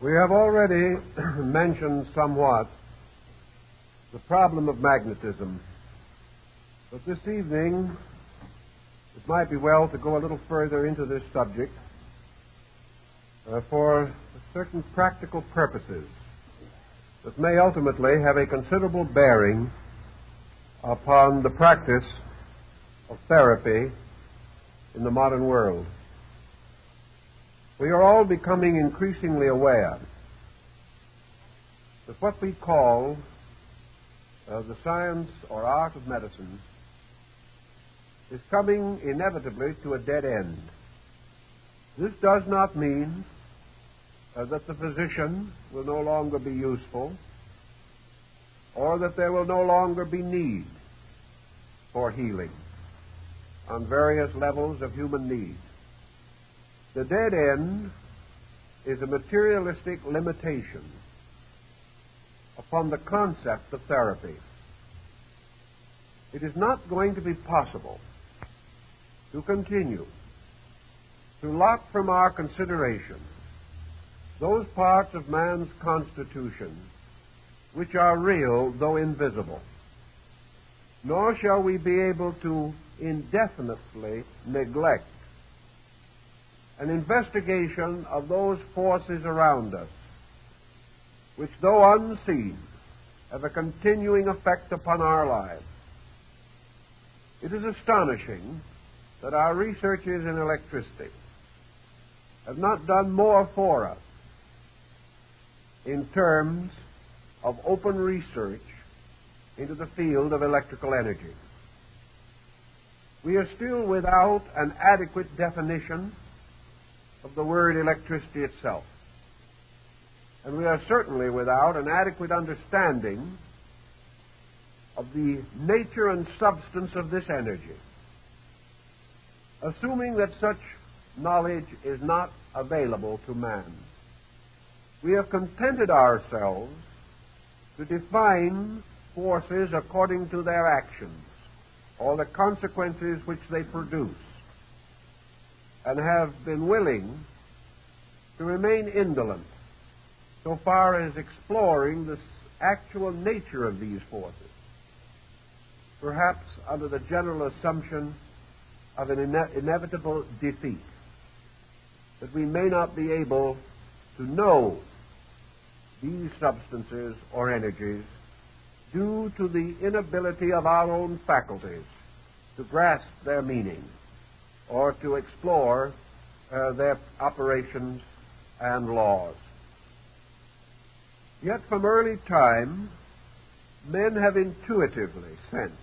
We have already mentioned somewhat the problem of magnetism, but this evening it might be well to go a little further into this subject for certain practical purposes that may ultimately have a considerable bearing upon the practice of therapy in the modern world. We are all becoming increasingly aware that what we call the science or art of medicine is coming inevitably to a dead end. This does not mean that the physician will no longer be useful or that there will no longer be need for healing on various levels of human need. The dead end is a materialistic limitation upon the concept of therapy. It is not going to be possible to continue to lock from our consideration those parts of man's constitution which are real though invisible, nor shall we be able to indefinitely neglect an investigation of those forces around us which, though unseen, have a continuing effect upon our lives. It is astonishing that our researchers in electricity have not done more for us in terms of open research into the field of electrical energy. We are still without an adequate definition of the word electricity itself. And we are certainly without an adequate understanding of the nature and substance of this energy. Assuming that such knowledge is not available to man, we have contented ourselves to define forces according to their actions or the consequences which they produce, and have been willing to remain indolent so far as exploring the actual nature of these forces, perhaps under the general assumption of an inevitable defeat, that we may not be able to know these substances or energies due to the inability of our own faculties to grasp their meaning or to explore their operations and laws. Yet from early time, men have intuitively sensed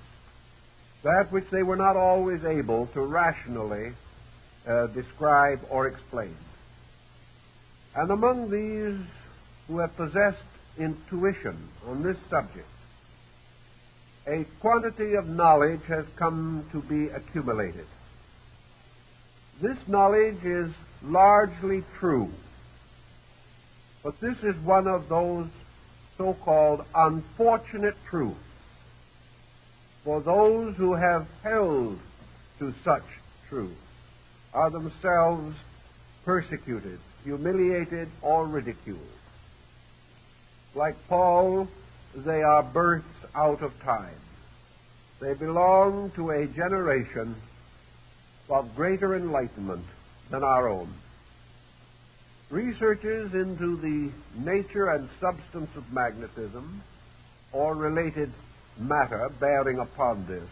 that which they were not always able to rationally describe or explain. And among these who have possessed intuition on this subject, a quantity of knowledge has come to be accumulated. This knowledge is largely true, but this is one of those so-called unfortunate truths for those who have held to such truth are themselves persecuted, humiliated, or ridiculed. Like Paul, they are births out of time. They belong to a generation of greater enlightenment than our own. Researches into the nature and substance of magnetism or related matter bearing upon this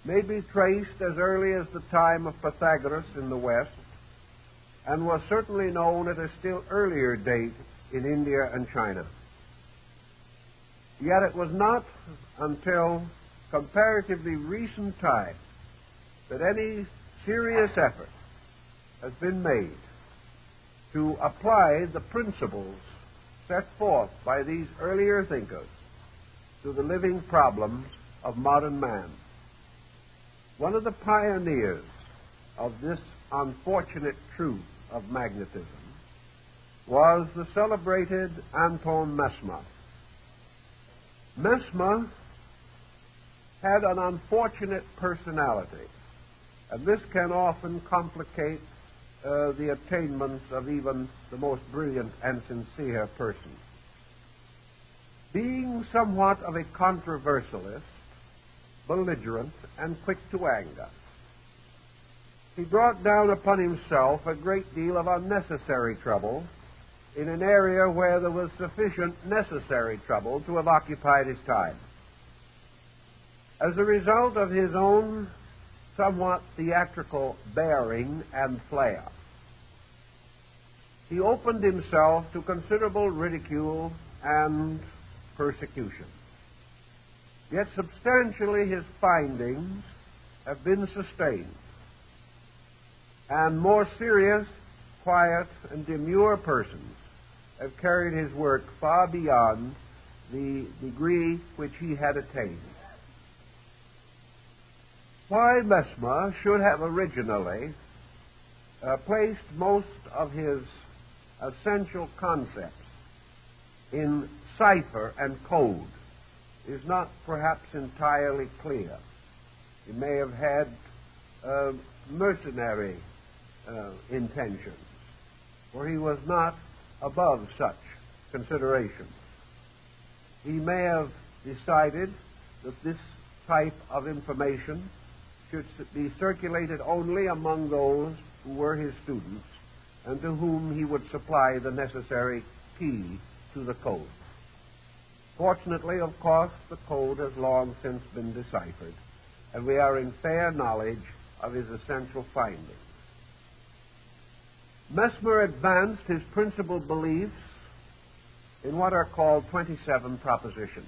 may be traced as early as the time of Pythagoras in the West, and was certainly known at a still earlier date in India and China. Yet it was not until comparatively recent times that any serious effort has been made to apply the principles set forth by these earlier thinkers to the living problems of modern man. One of the pioneers of this unfortunate truth of magnetism was the celebrated Anton Mesmer. Mesmer had an unfortunate personality, and this can often complicate the attainments of even the most brilliant and sincere person. Being somewhat of a controversialist, belligerent, and quick to anger, he brought down upon himself a great deal of unnecessary trouble in an area where there was sufficient necessary trouble to have occupied his time. As a result of his own somewhat theatrical bearing and flair, he opened himself to considerable ridicule and persecution. Yet substantially his findings have been sustained, and more serious, quiet, and demure persons have carried his work far beyond the degree which he had attained. Why Mesmer should have originally placed most of his essential concepts in cipher and code is not perhaps entirely clear. He may have had mercenary intentions, for he was not above such considerations. He may have decided that this type of information should be circulated only among those who were his students and to whom he would supply the necessary key to the code. Fortunately, of course, the code has long since been deciphered, and we are in fair knowledge of his essential findings. Mesmer advanced his principal beliefs in what are called 27 propositions.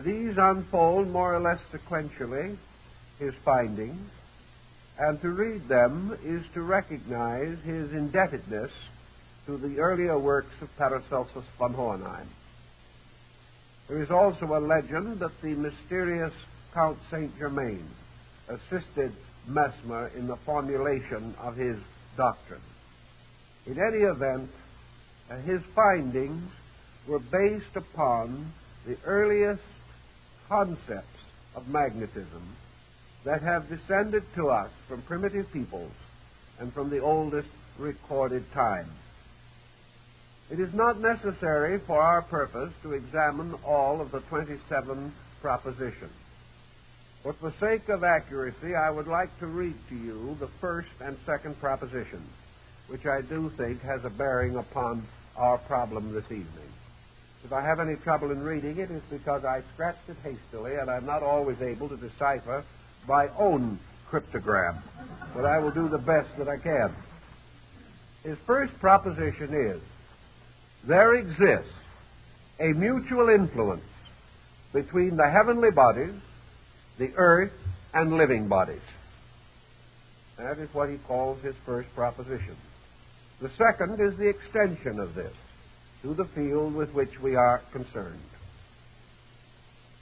These unfold more or less sequentially his findings, and to read them is to recognize his indebtedness to the earlier works of Paracelsus von Hohenheim. There is also a legend that the mysterious Count Saint Germain assisted Mesmer in the formulation of his doctrine. In any event, his findings were based upon the earliest concepts of magnetism that have descended to us from primitive peoples and from the oldest recorded time. It is not necessary for our purpose to examine all of the 27 propositions. But for sake of accuracy, I would like to read to you the first and second propositions, which I do think has a bearing upon our problem this evening. If I have any trouble in reading it, it's because I scratched it hastily and I'm not always able to decipher my own cryptogram. But I will do the best that I can. His first proposition is, there exists a mutual influence between the heavenly bodies, the earth, and living bodies. That is what he calls his first proposition. The second is the extension of this to the field with which we are concerned.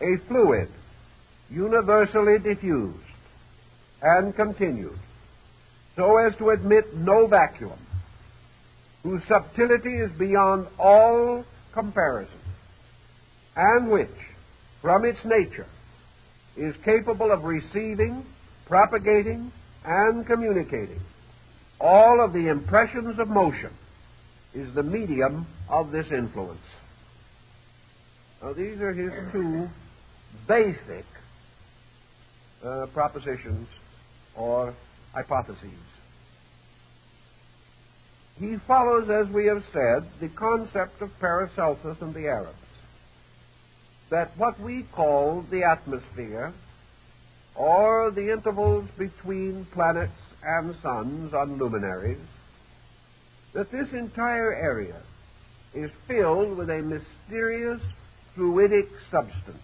A fluid, universally diffused and continued, so as to admit no vacuum, whose subtlety is beyond all comparison, and which, from its nature, is capable of receiving, propagating, and communicating all of the impressions of motion, is the medium of this influence. Now, these are his two basic propositions or hypotheses. He follows, as we have said, the concept of Paracelsus and the Arabs, that what we call the atmosphere, or the intervals between planets and suns on luminaries, that this entire area is filled with a mysterious fluidic substance.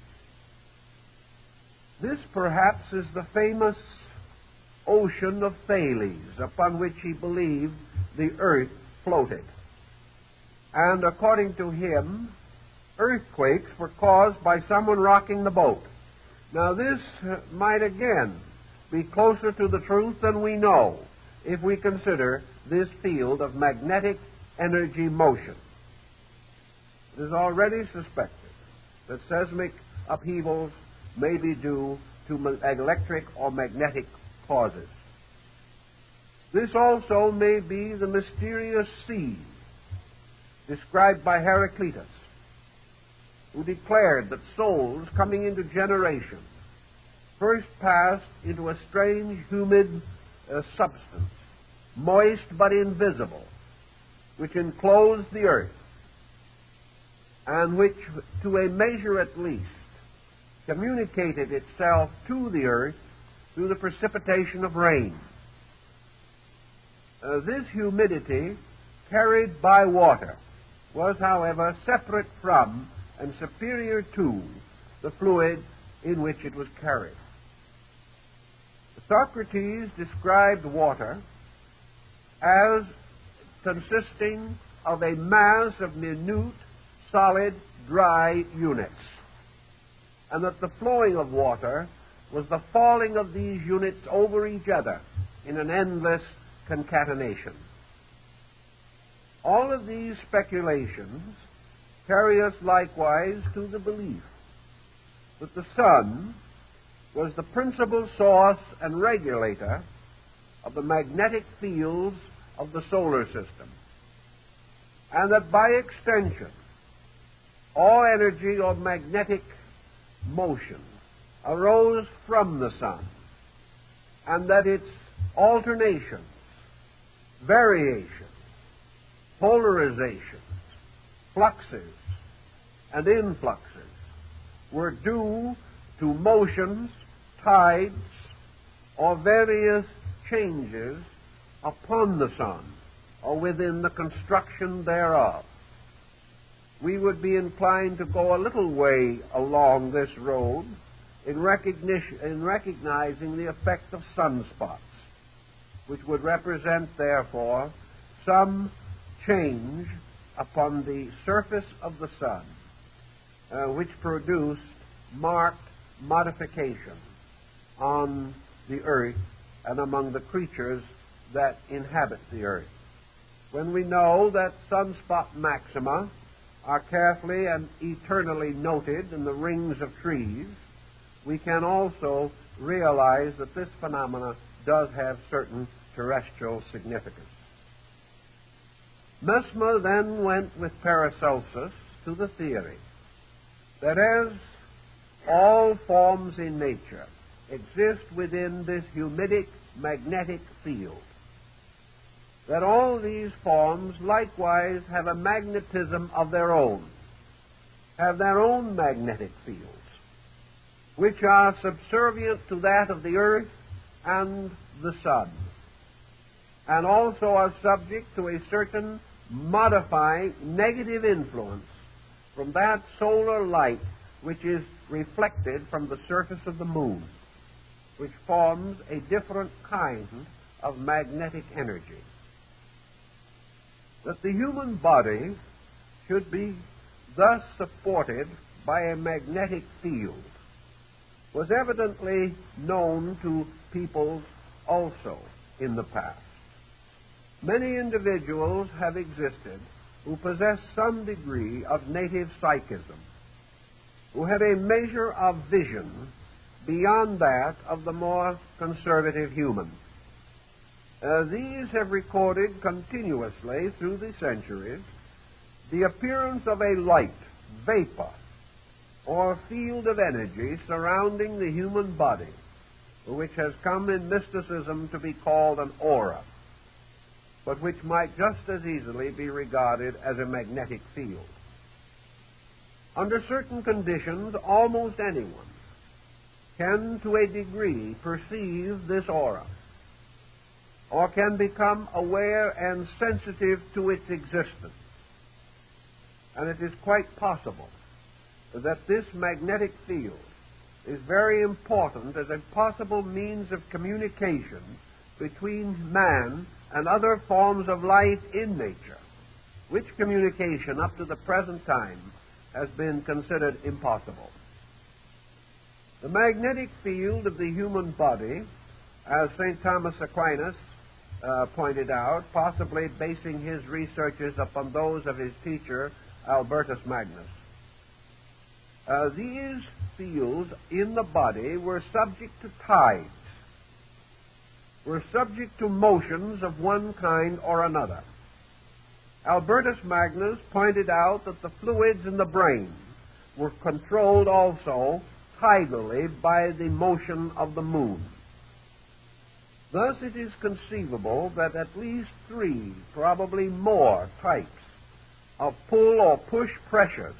This perhaps is the famous ocean of Thales upon which he believed the earth floated. And according to him, earthquakes were caused by someone rocking the boat. Now this might again be closer to the truth than we know if we consider this field of magnetic energy motion. It is already suspected that seismic upheavals may be due to electric or magnetic causes. This also may be the mysterious sea described by Heraclitus, who declared that souls coming into generation first passed into a strange, humid substance, moist but invisible, which enclosed the earth, and which, to a measure at least, communicated itself to the earth through the precipitation of rain. This humidity, carried by water, was, however, separate from and superior to the fluid in which it was carried. Socrates described water as consisting of a mass of minute, solid, dry units, and that the flowing of water was the falling of these units over each other in an endless concatenation. All of these speculations carry us likewise to the belief that the sun was the principal source and regulator of the magnetic fields of the solar system, and that by extension all energy or magnetic motion arose from the sun, and that its alternations, variations, polarizations, fluxes, and influxes were due to motions, tides, or various changes upon the sun or within the construction thereof. We would be inclined to go a little way along this road in recognizing the effect of sunspots, which would represent, therefore, some change upon the surface of the sun, which produced marked modification on the earth and among the creatures that inhabit the earth. When we know that sunspot maxima are carefully and eternally noted in the rings of trees, we can also realize that this phenomena does have certain terrestrial significance. Mesmer then went with Paracelsus to the theory that as all forms in nature exist within this humidic magnetic field, that all these forms likewise have a magnetism of their own, have their own magnetic fields, which are subservient to that of the earth and the sun, and also are subject to a certain modifying negative influence from that solar light which is reflected from the surface of the moon, which forms a different kind of magnetic energy. That the human body should be thus supported by a magnetic field was evidently known to peoples also in the past. Many individuals have existed who possess some degree of native psychism, who had a measure of vision beyond that of the more conservative human. These have recorded continuously through the centuries the appearance of a light, vapor, or field of energy surrounding the human body, which has come in mysticism to be called an aura, but which might just as easily be regarded as a magnetic field. Under certain conditions, almost anyone can, to a degree, perceive this aura, or can become aware and sensitive to its existence. And it is quite possible that this magnetic field is very important as a possible means of communication between man and other forms of life in nature, which communication up to the present time has been considered impossible. The magnetic field of the human body, as St. Thomas Aquinas pointed out, possibly basing his researches upon those of his teacher, Albertus Magnus, these fields in the body were subject to tides, were subject to motions of one kind or another. Albertus Magnus pointed out that the fluids in the brain were controlled also tidally by the motion of the moon. Thus it is conceivable that at least 3, probably more, types of pull or push pressures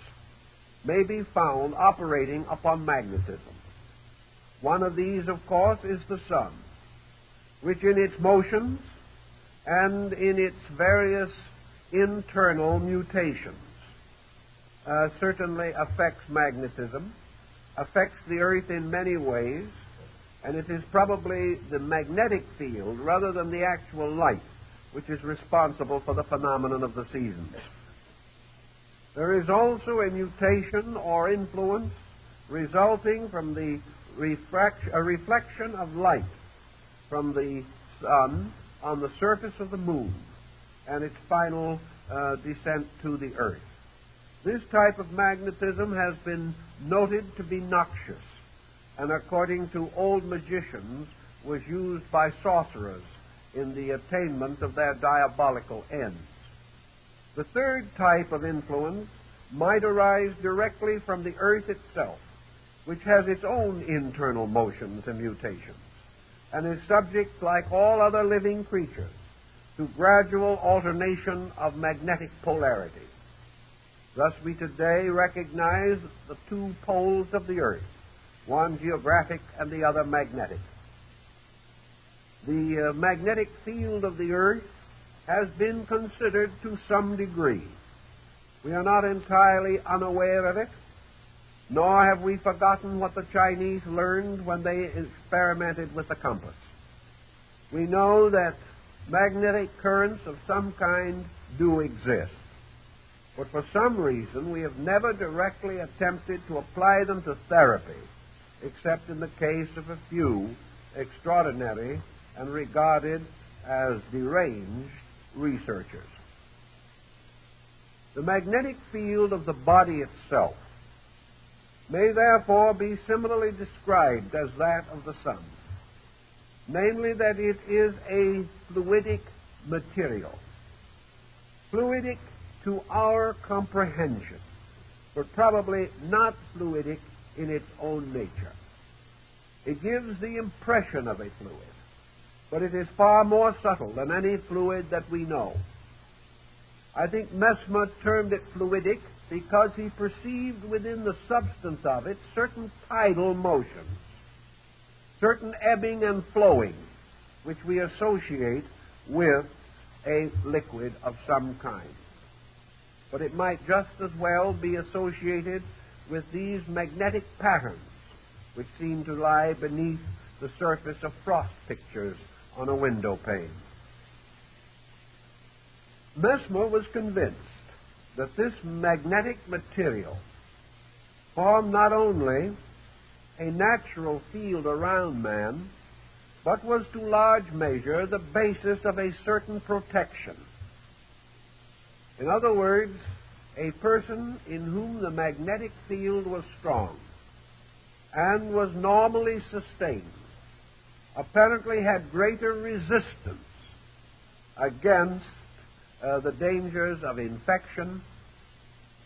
may be found operating upon magnetism. One of these, of course, is the sun, which in its motions and in its various internal mutations certainly affects magnetism, affects the earth in many ways, and it is probably the magnetic field rather than the actual light which is responsible for the phenomenon of the seasons. There is also a mutation or influence resulting from the reflection of light from the sun on the surface of the moon and its final descent to the earth. This type of magnetism has been noted to be noxious, and according to old magicians was used by sorcerers in the attainment of their diabolical ends. The third type of influence might arise directly from the earth itself, which has its own internal motions and mutations, and is subject, like all other living creatures, to gradual alternation of magnetic polarity. Thus we today recognize the 2 poles of the earth, one geographic and the other magnetic. The magnetic field of the earth has been considered to some degree. We are not entirely unaware of it, nor have we forgotten what the Chinese learned when they experimented with the compass. We know that magnetic currents of some kind do exist, but for some reason we have never directly attempted to apply them to therapy, except in the case of a few extraordinary and regarded as deranged researchers. The magnetic field of the body itself may therefore be similarly described as that of the sun, namely that it is a fluidic material, fluidic to our comprehension, but probably not fluidic in its own nature. It gives the impression of a fluid, but it is far more subtle than any fluid that we know. I think Mesmer termed it fluidic because he perceived within the substance of it certain tidal motions, certain ebbing and flowing, which we associate with a liquid of some kind. But it might just as well be associated with these magnetic patterns, which seem to lie beneath the surface of frost pictures on a window pane. Mesmer was convinced that this magnetic material formed not only a natural field around man, but was to large measure the basis of a certain protection. In other words, a person in whom the magnetic field was strong and was normally sustained apparently had greater resistance against the dangers of infection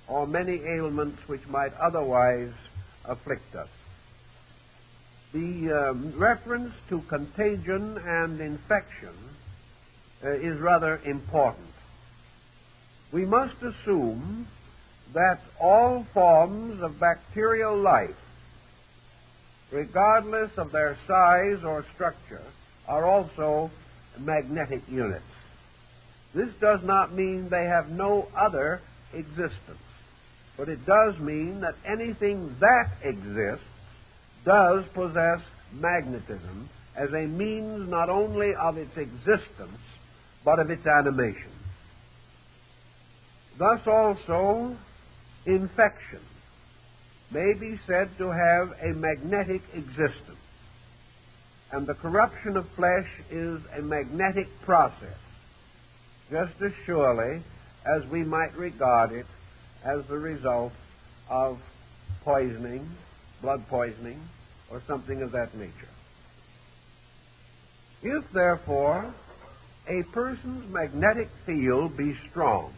or many ailments which might otherwise afflict us. The reference to contagion and infection is rather important. We must assume that all forms of bacterial life, regardless of their size or structure, are also magnetic units. This does not mean they have no other existence, but it does mean that anything that exists does possess magnetism as a means not only of its existence, but of its animation. Thus also, infection may be said to have a magnetic existence, and the corruption of flesh is a magnetic process, just as surely as we might regard it as the result of poisoning, blood poisoning, or something of that nature. If, therefore, a person's magnetic field be strong,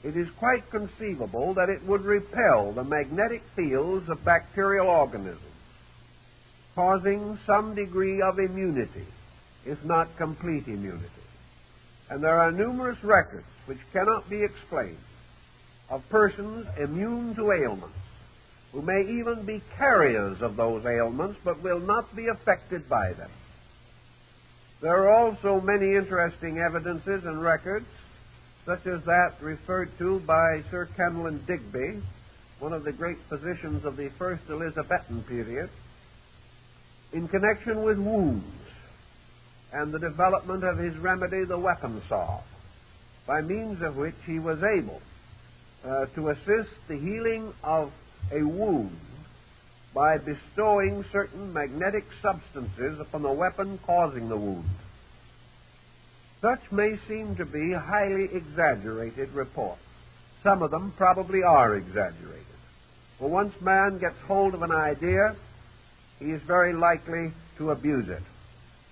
it is quite conceivable that it would repel the magnetic fields of bacterial organisms, causing some degree of immunity, if not complete immunity. And there are numerous records which cannot be explained of persons immune to ailments, who may even be carriers of those ailments, but will not be affected by them. There are also many interesting evidences and records, such as that referred to by Sir Kenelm Digby, one of the great physicians of the first Elizabethan period, in connection with wounds and the development of his remedy, the weapon saw, by means of which he was able to assist the healing of a wound by bestowing certain magnetic substances upon the weapon causing the wound. Such may seem to be highly exaggerated reports. Some of them probably are exaggerated. For once man gets hold of an idea, he is very likely to abuse it,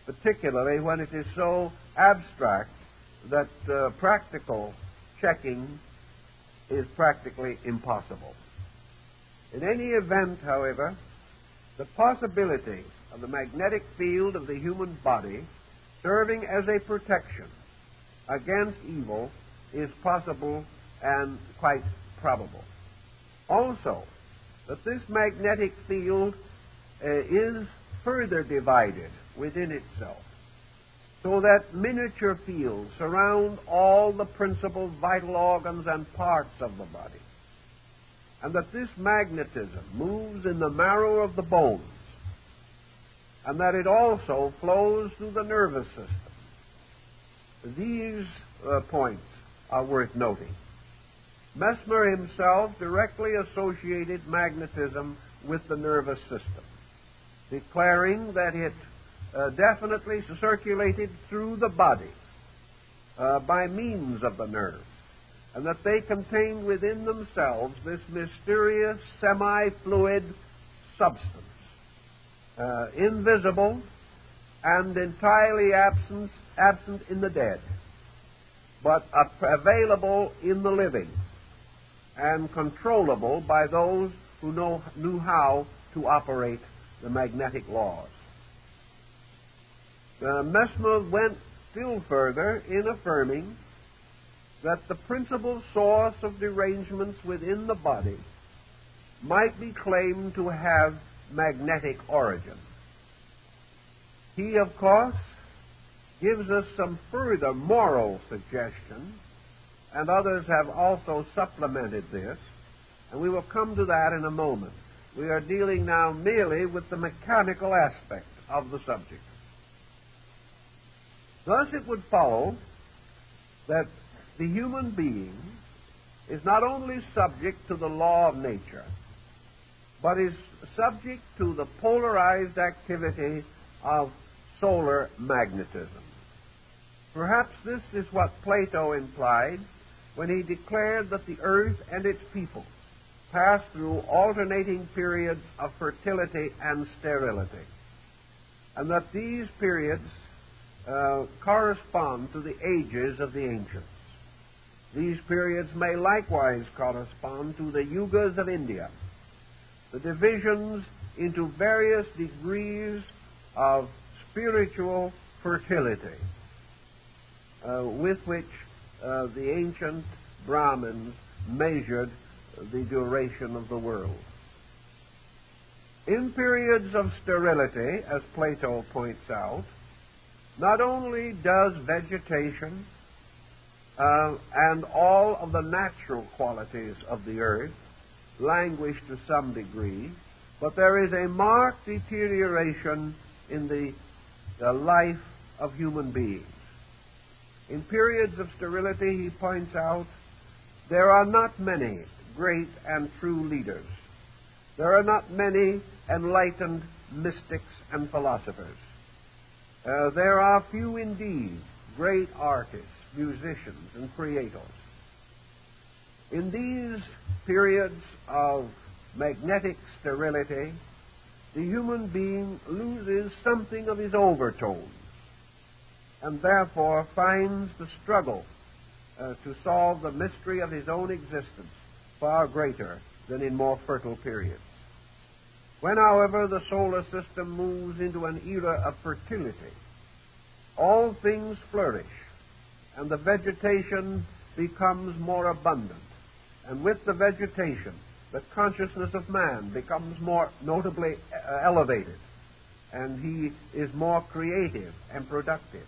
particularly when it is so abstract that practical checking is practically impossible. In any event, however, the possibility of the magnetic field of the human body serving as a protection against evil is possible and quite probable. Also, that this magnetic field is further divided within itself, so that miniature fields surround all the principal vital organs and parts of the body, and that this magnetism moves in the marrow of the bones, and that it also flows through the nervous system. These points are worth noting. Mesmer himself directly associated magnetism with the nervous system, declaring that it definitely circulated through the body by means of the nerves, and that they contained within themselves this mysterious semi-fluid substance, invisible and entirely absent in the dead, but available in the living and controllable by those who knew how to operate the magnetic laws. Mesmer went still further in affirming that the principal source of derangements within the body might be claimed to have magnetic origin. He, of course, gives us some further moral suggestion, and others have also supplemented this, and we will come to that in a moment. We are dealing now merely with the mechanical aspect of the subject. Thus it would follow that the human being is not only subject to the law of nature, but is subject to the polarized activity of solar magnetism. Perhaps this is what Plato implied when he declared that the earth and its people pass through alternating periods of fertility and sterility, and that these periods correspond to the ages of the ancients. These periods may likewise correspond to the yugas of India, the divisions into various degrees of spiritual fertility with which the ancient Brahmins measured the duration of the world. In periods of sterility, as Plato points out, not only does vegetation and all of the natural qualities of the earth languish to some degree, but there is a marked deterioration in the life of human beings. In periods of sterility, he points out, there are not many great and true leaders. There are not many enlightened mystics and philosophers. There are few indeed great artists, musicians, and creators. In these periods of magnetic sterility, the human being loses something of his overtones and therefore finds the struggle to solve the mystery of his own existence far greater than in more fertile periods. When, however, the solar system moves into an era of fertility, all things flourish, and the vegetation becomes more abundant. And with the vegetation, the consciousness of man becomes more notably elevated, and he is more creative and productive,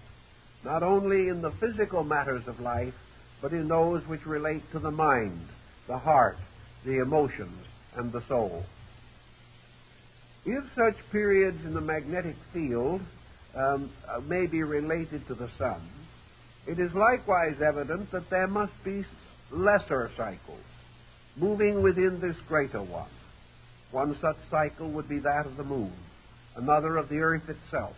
not only in the physical matters of life, but in those which relate to the mind, the heart, the emotions, and the soul. If such periods in the magnetic field may be related to the sun, it is likewise evident that there must be lesser cycles moving within this greater one. One such cycle would be that of the moon, another of the earth itself,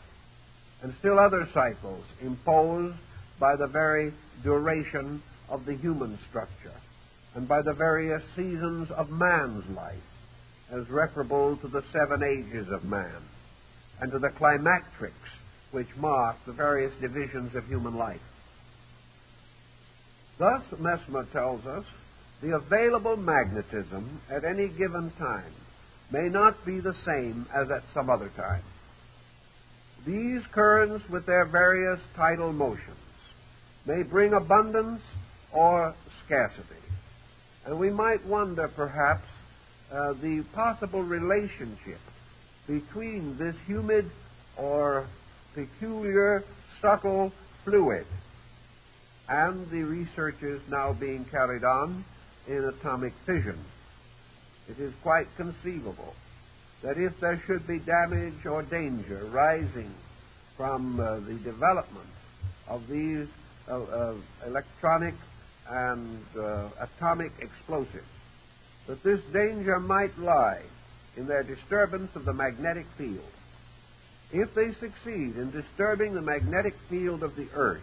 and still other cycles imposed by the very duration of the human structure and by the various seasons of man's life, as referable to the 7 ages of man and to the climacterics which mark the various divisions of human life. Thus, Mesmer tells us, the available magnetism at any given time may not be the same as at some other time. These currents, with their various tidal motions, may bring abundance or scarcity. And we might wonder, perhaps, the possible relationship between this humid or peculiar, subtle fluid and the researches now being carried on in atomic fission. It is quite conceivable that if there should be damage or danger rising from the development of these electronic and atomic explosives, that this danger might lie in their disturbance of the magnetic field. If they succeed in disturbing the magnetic field of the earth,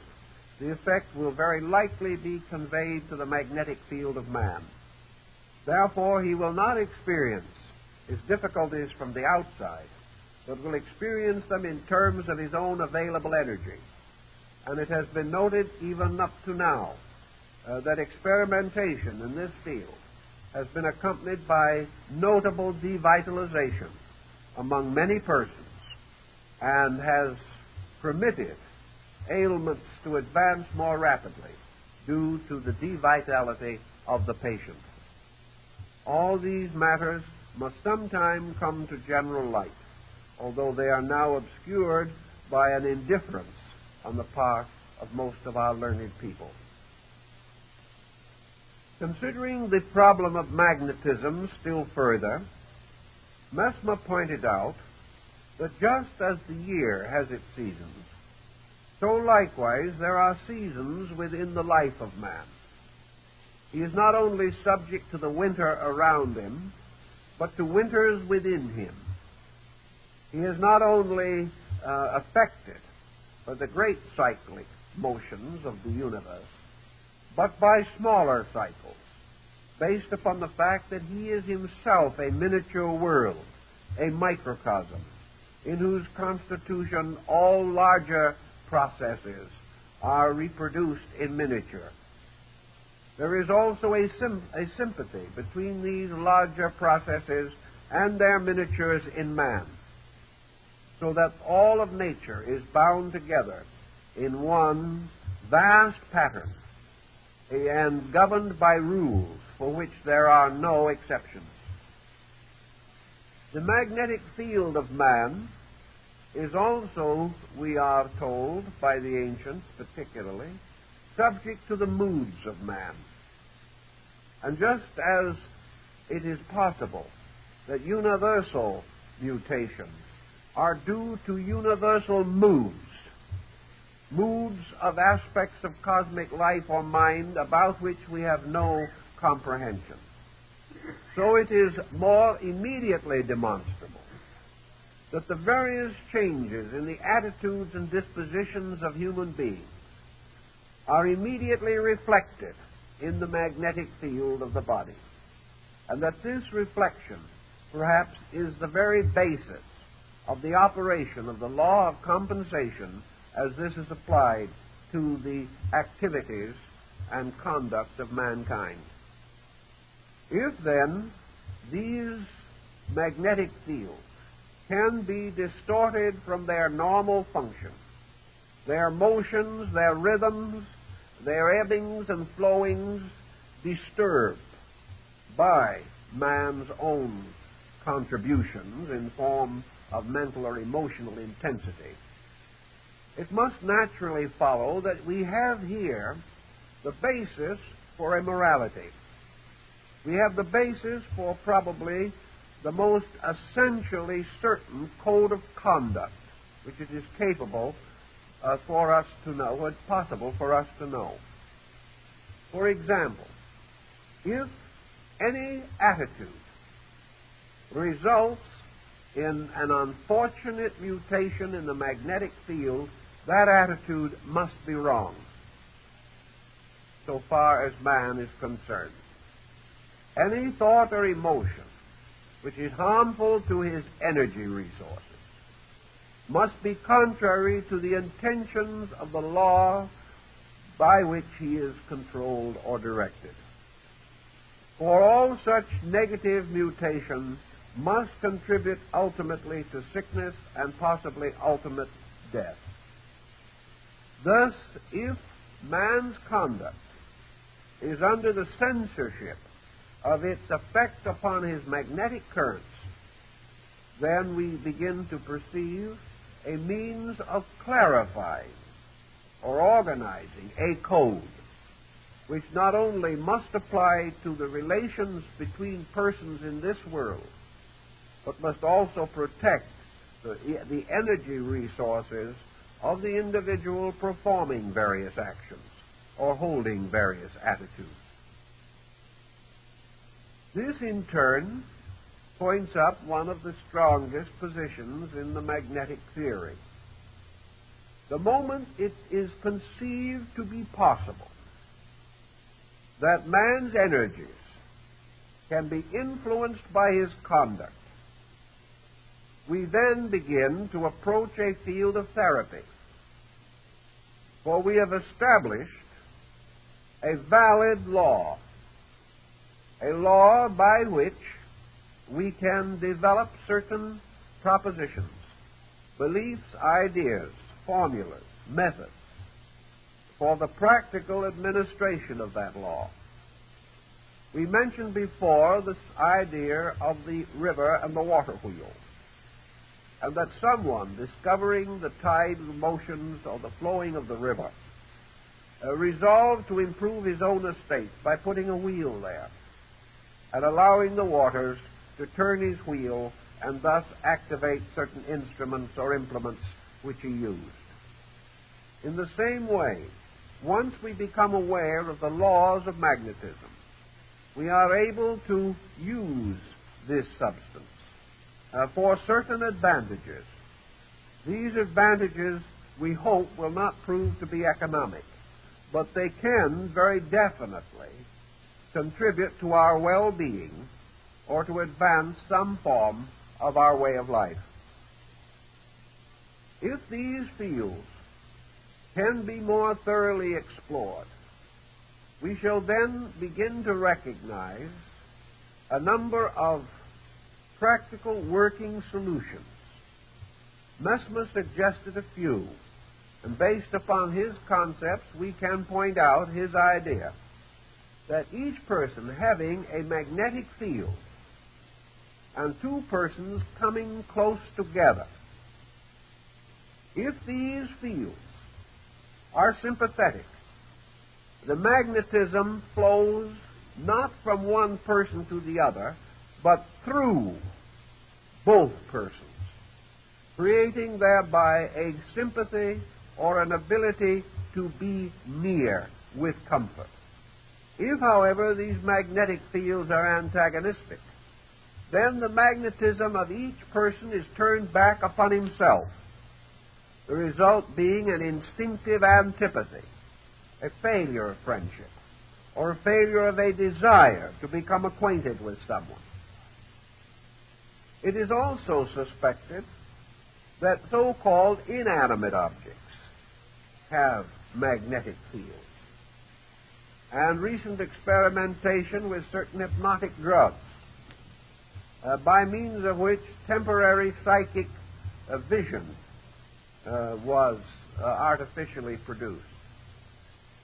the effect will very likely be conveyed to the magnetic field of man. Therefore, he will not experience his difficulties from the outside, but will experience them in terms of his own available energy. And it has been noted even up to now that experimentation in this field has been accompanied by notable devitalization among many persons and has permitted ailments to advance more rapidly due to the devitality of the patient. All these matters must sometime come to general light, although they are now obscured by an indifference on the part of most of our learned people. Considering the problem of magnetism still further, Mesmer pointed out that just as the year has its seasons, so likewise there are seasons within the life of man. He is not only subject to the winter around him, but to winters within him. He is not only affected by the great cyclic motions of the universe, but by smaller cycles, based upon the fact that he is himself a miniature world, a microcosm, in whose constitution all larger processes are reproduced in miniature. There is also a sympathy between these larger processes and their miniatures in man, so that all of nature is bound together in one vast pattern and governed by rules for which there are no exceptions. The magnetic field of man is also, we are told by the ancients particularly, subject to the moods of man. And just as it is possible that universal mutations are due to universal moods of aspects of cosmic life or mind about which we have no comprehension, so it is more immediately demonstrable that the various changes in the attitudes and dispositions of human beings are immediately reflected in the magnetic field of the body, and that this reflection perhaps is the very basis of the operation of the law of compensation as this is applied to the activities and conduct of mankind. If then these magnetic fields can be distorted from their normal function, their motions, their rhythms, their ebbings and flowings disturbed by man's own contributions in form of mental or emotional intensity, it must naturally follow that we have here the basis for immorality. We have the basis for probably the most essentially certain code of conduct, which it is capable for us to know, or it's possible for us to know. For example, if any attitude results in an unfortunate mutation in the magnetic field, that attitude must be wrong, so far as man is concerned. Any thought or emotion which is harmful to his energy resources must be contrary to the intentions of the law by which he is controlled or directed. For all such negative mutation must contribute ultimately to sickness and possibly ultimate death. Thus, if man's conduct is under the censorship of its effect upon his magnetic currents, then we begin to perceive a means of clarifying or organizing a code which not only must apply to the relations between persons in this world, but must also protect the energy resources of the individual performing various actions or holding various attitudes. This, in turn, points up one of the strongest positions in the magnetic theory. The moment it is conceived to be possible that man's energies can be influenced by his conduct, we then begin to approach a field of therapy. For we have established a valid law, a law by which we can develop certain propositions, beliefs, ideas, formulas, methods for the practical administration of that law. We mentioned before this idea of the river and the water wheel, and that someone discovering the tide of the motions or the flowing of the river resolved to improve his own estate by putting a wheel there and allowing the waters to turn his wheel and thus activate certain instruments or implements which he used. In the same way, once we become aware of the laws of magnetism, we are able to use this substance for certain advantages. These advantages, we hope, will not prove to be economic, but they can very definitely contribute to our well-being or to advance some form of our way of life. If these fields can be more thoroughly explored, we shall then begin to recognize a number of practical working solutions. Mesmer suggested a few, and based upon his concepts, we can point out his idea that each person having a magnetic field and two persons coming close together, if these fields are sympathetic, the magnetism flows not from one person to the other, but through both persons, creating thereby a sympathy or an ability to be near with comfort. If, however, these magnetic fields are antagonistic, then the magnetism of each person is turned back upon himself, the result being an instinctive antipathy, a failure of friendship, or a failure of a desire to become acquainted with someone. It is also suspected that so-called inanimate objects, have magnetic fields. And recent experimentation with certain hypnotic drugs, by means of which temporary psychic vision was artificially produced,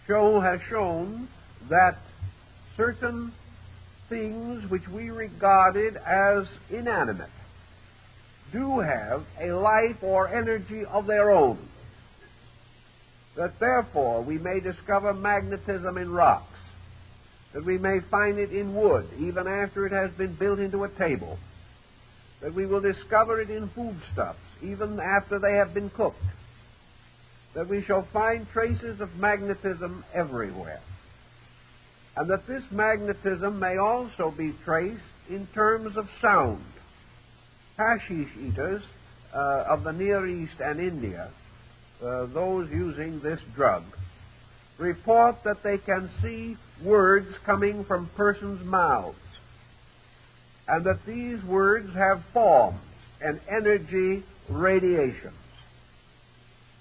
has shown that certain things which we regarded as inanimate do have a life or energy of their own. That therefore we may discover magnetism in rocks, that we may find it in wood even after it has been built into a table, that we will discover it in foodstuffs even after they have been cooked, that we shall find traces of magnetism everywhere, and that this magnetism may also be traced in terms of sound. Hashish eaters of the Near East and India, those using this drug, report that they can see words coming from persons' mouths, and that these words have forms and energy radiations.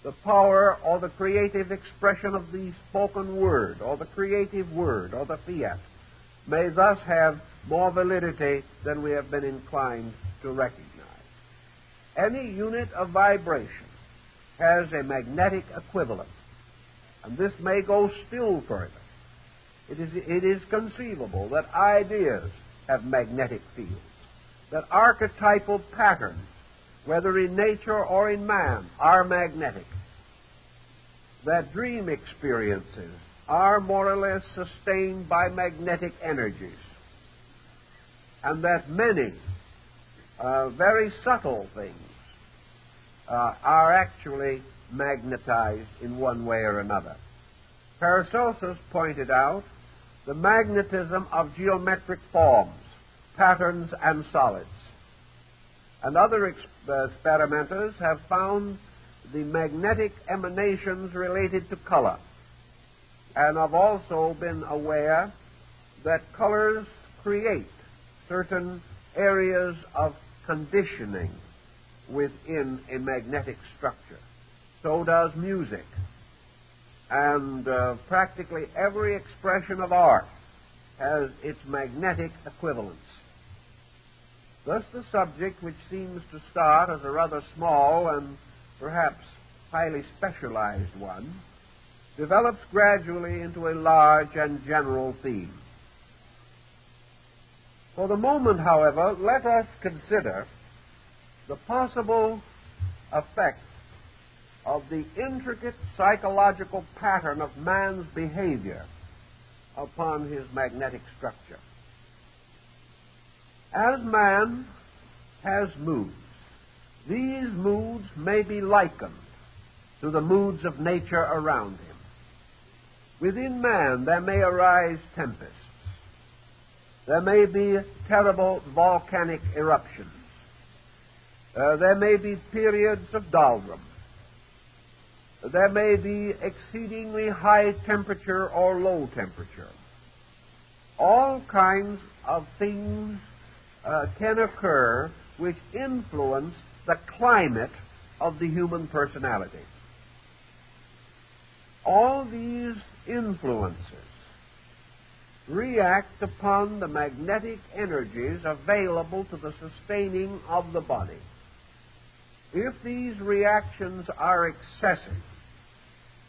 The power or the creative expression of the spoken word or the creative word or the fiat may thus have more validity than we have been inclined to recognize. Any unit of vibration has a magnetic equivalent, and this may go still further. It is conceivable that ideas have magnetic fields, that archetypal patterns, whether in nature or in man, are magnetic, that dream experiences are more or less sustained by magnetic energies, and that many very subtle things are actually magnetized in one way or another. Paracelsus pointed out the magnetism of geometric forms, patterns, and solids. And other experimenters have found the magnetic emanations related to color, and have also been aware that colors create certain areas of conditioning within a magnetic structure. So does music. And practically every expression of art has its magnetic equivalence. Thus the subject, which seems to start as a rather small and perhaps highly specialized one, develops gradually into a large and general theme. For the moment, however, let us consider the possible effect of the intricate psychological pattern of man's behavior upon his magnetic structure. As man has moods, these moods may be likened to the moods of nature around him. Within man there may arise tempests. There may be terrible volcanic eruptions. There may be periods of doldrum. There may be exceedingly high temperature or low temperature. All kinds of things can occur which influence the climate of the human personality. All these influences react upon the magnetic energies available to the sustaining of the body. If these reactions are excessive,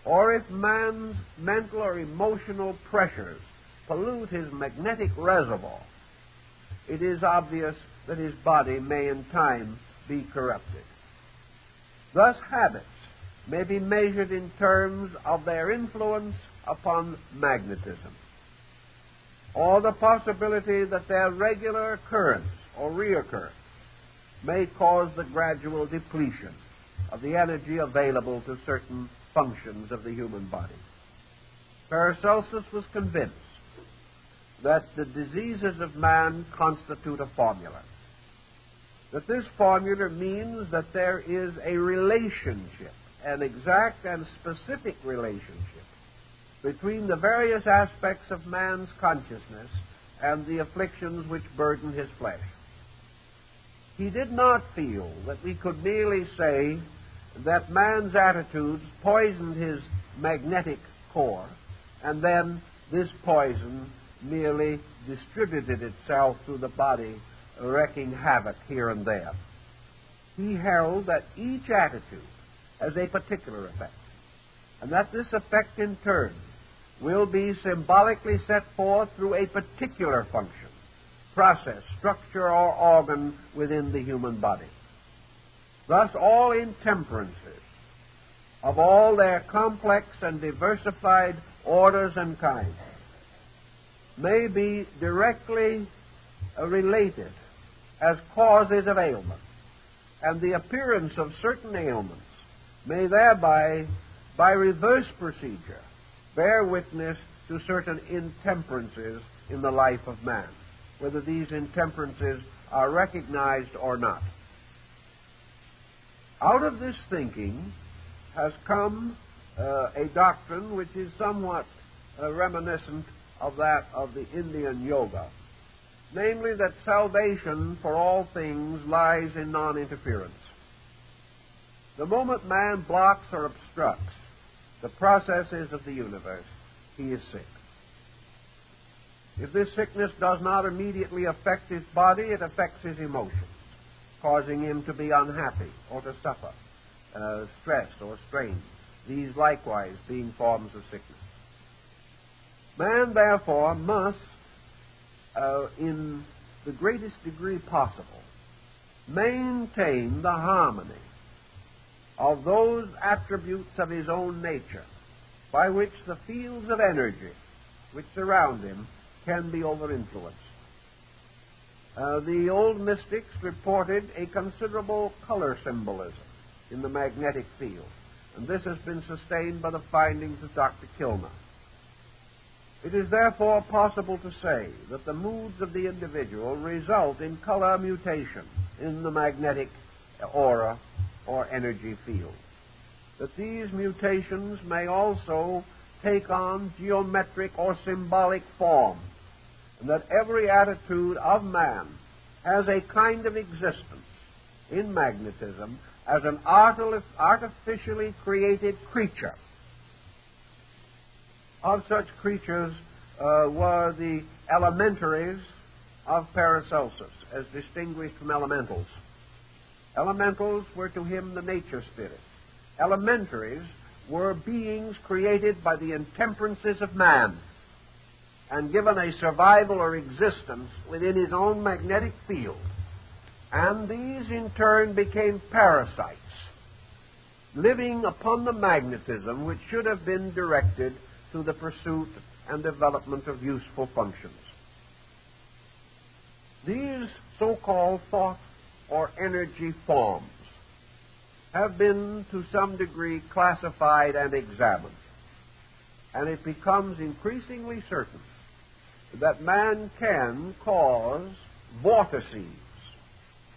or if man's mental or emotional pressures pollute his magnetic reservoir, it is obvious that his body may in time be corrupted. Thus, habits may be measured in terms of their influence upon magnetism, or the possibility that their regular occurrence or reoccurrence may cause the gradual depletion of the energy available to certain functions of the human body. Paracelsus was convinced that the diseases of man constitute a formula, that this formula means that there is a relationship, an exact and specific relationship, between the various aspects of man's consciousness and the afflictions which burden his flesh. He did not feel that we could merely say that man's attitudes poisoned his magnetic core, and then this poison merely distributed itself through the body, wreaking havoc here and there. He held that each attitude has a particular effect, and that this effect in turn will be symbolically set forth through a particular function, process, structure, or organ within the human body. Thus, all intemperances of all their complex and diversified orders and kinds may be directly related as causes of ailment, and the appearance of certain ailments may thereby, by reverse procedure, bear witness to certain intemperances in the life of man, whether these intemperances are recognized or not. Out of this thinking has come a doctrine which is somewhat reminiscent of that of the Indian yoga, namely that salvation for all things lies in non-interference. The moment man blocks or obstructs the processes of the universe, he is sick. If this sickness does not immediately affect his body, it affects his emotions, causing him to be unhappy or to suffer, stressed or strained, these likewise being forms of sickness. Man, therefore, must, in the greatest degree possible, maintain the harmony of those attributes of his own nature by which the fields of energy which surround him can be over-influenced. The old mystics reported a considerable color symbolism in the magnetic field, and this has been sustained by the findings of Dr. Kilmer. It is therefore possible to say that the moods of the individual result in color mutation in the magnetic aura or energy field. That these mutations may also take on geometric or symbolic form, and that every attitude of man has a kind of existence in magnetism as an artificially created creature. Of such creatures were the elementaries of Paracelsus, as distinguished from elementals. Elementals were to him the nature spirit. Elementaries were beings created by the intemperances of man and given a survival or existence within his own magnetic field. And these in turn became parasites, living upon the magnetism which should have been directed to the pursuit and development of useful functions. These so-called thought or energy forms have been to some degree classified and examined, and it becomes increasingly certain that man can cause vortices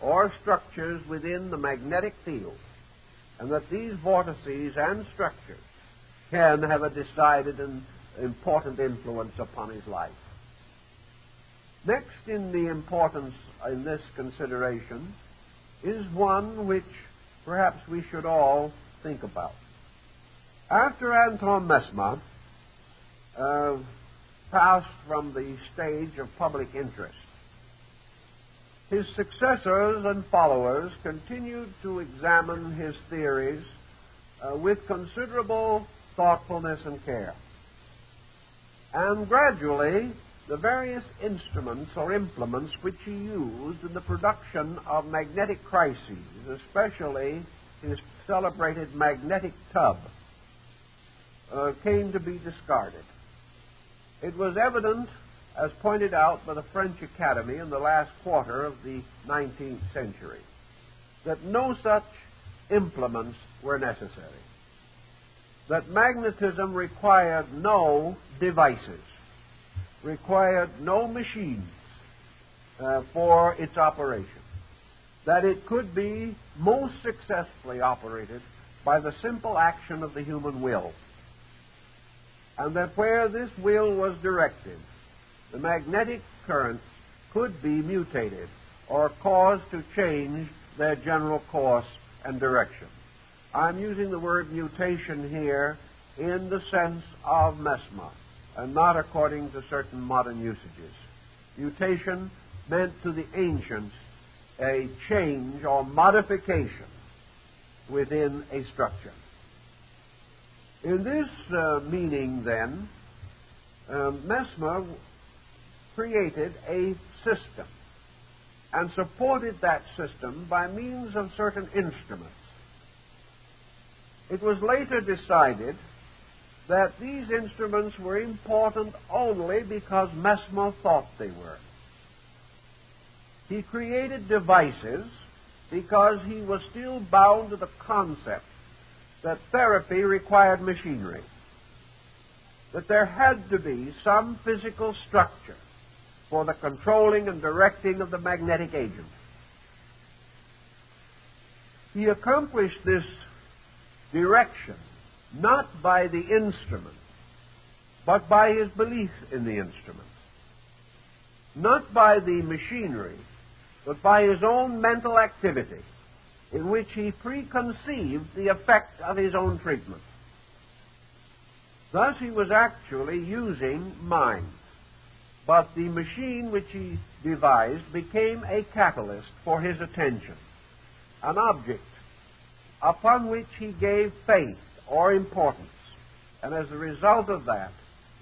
or structures within the magnetic field, and that these vortices and structures can have a decided and important influence upon his life. Next in the importance in this consideration is one which perhaps we should all think about. After Anton Mesmer passed from the stage of public interest, his successors and followers continued to examine his theories with considerable thoughtfulness and care. And gradually, the various instruments or implements which he used in the production of magnetic crises, especially his celebrated magnetic tub, came to be discarded. It was evident, as pointed out by the French Academy in the last quarter of the 19th century, that no such implements were necessary, that magnetism required no devices, required no machines for its operation, that it could be most successfully operated by the simple action of the human will, and that where this will was directed, the magnetic currents could be mutated or caused to change their general course and direction. I'm using the word mutation here in the sense of Mesmer, and not according to certain modern usages. Mutation meant to the ancients a change or modification within a structure. In this meaning, then, Mesmer created a system and supported that system by means of certain instruments. It was later decided that these instruments were important only because Mesmer thought they were. He created devices because he was still bound to the concept that therapy required machinery, that there had to be some physical structure for the controlling and directing of the magnetic agent. He accomplished this direction not by the instrument, but by his belief in the instrument. Not by the machinery, but by his own mental activity, in which he preconceived the effect of his own treatment. Thus he was actually using mind, but the machine which he devised became a catalyst for his attention, an object upon which he gave faith or importance, and as a result of that,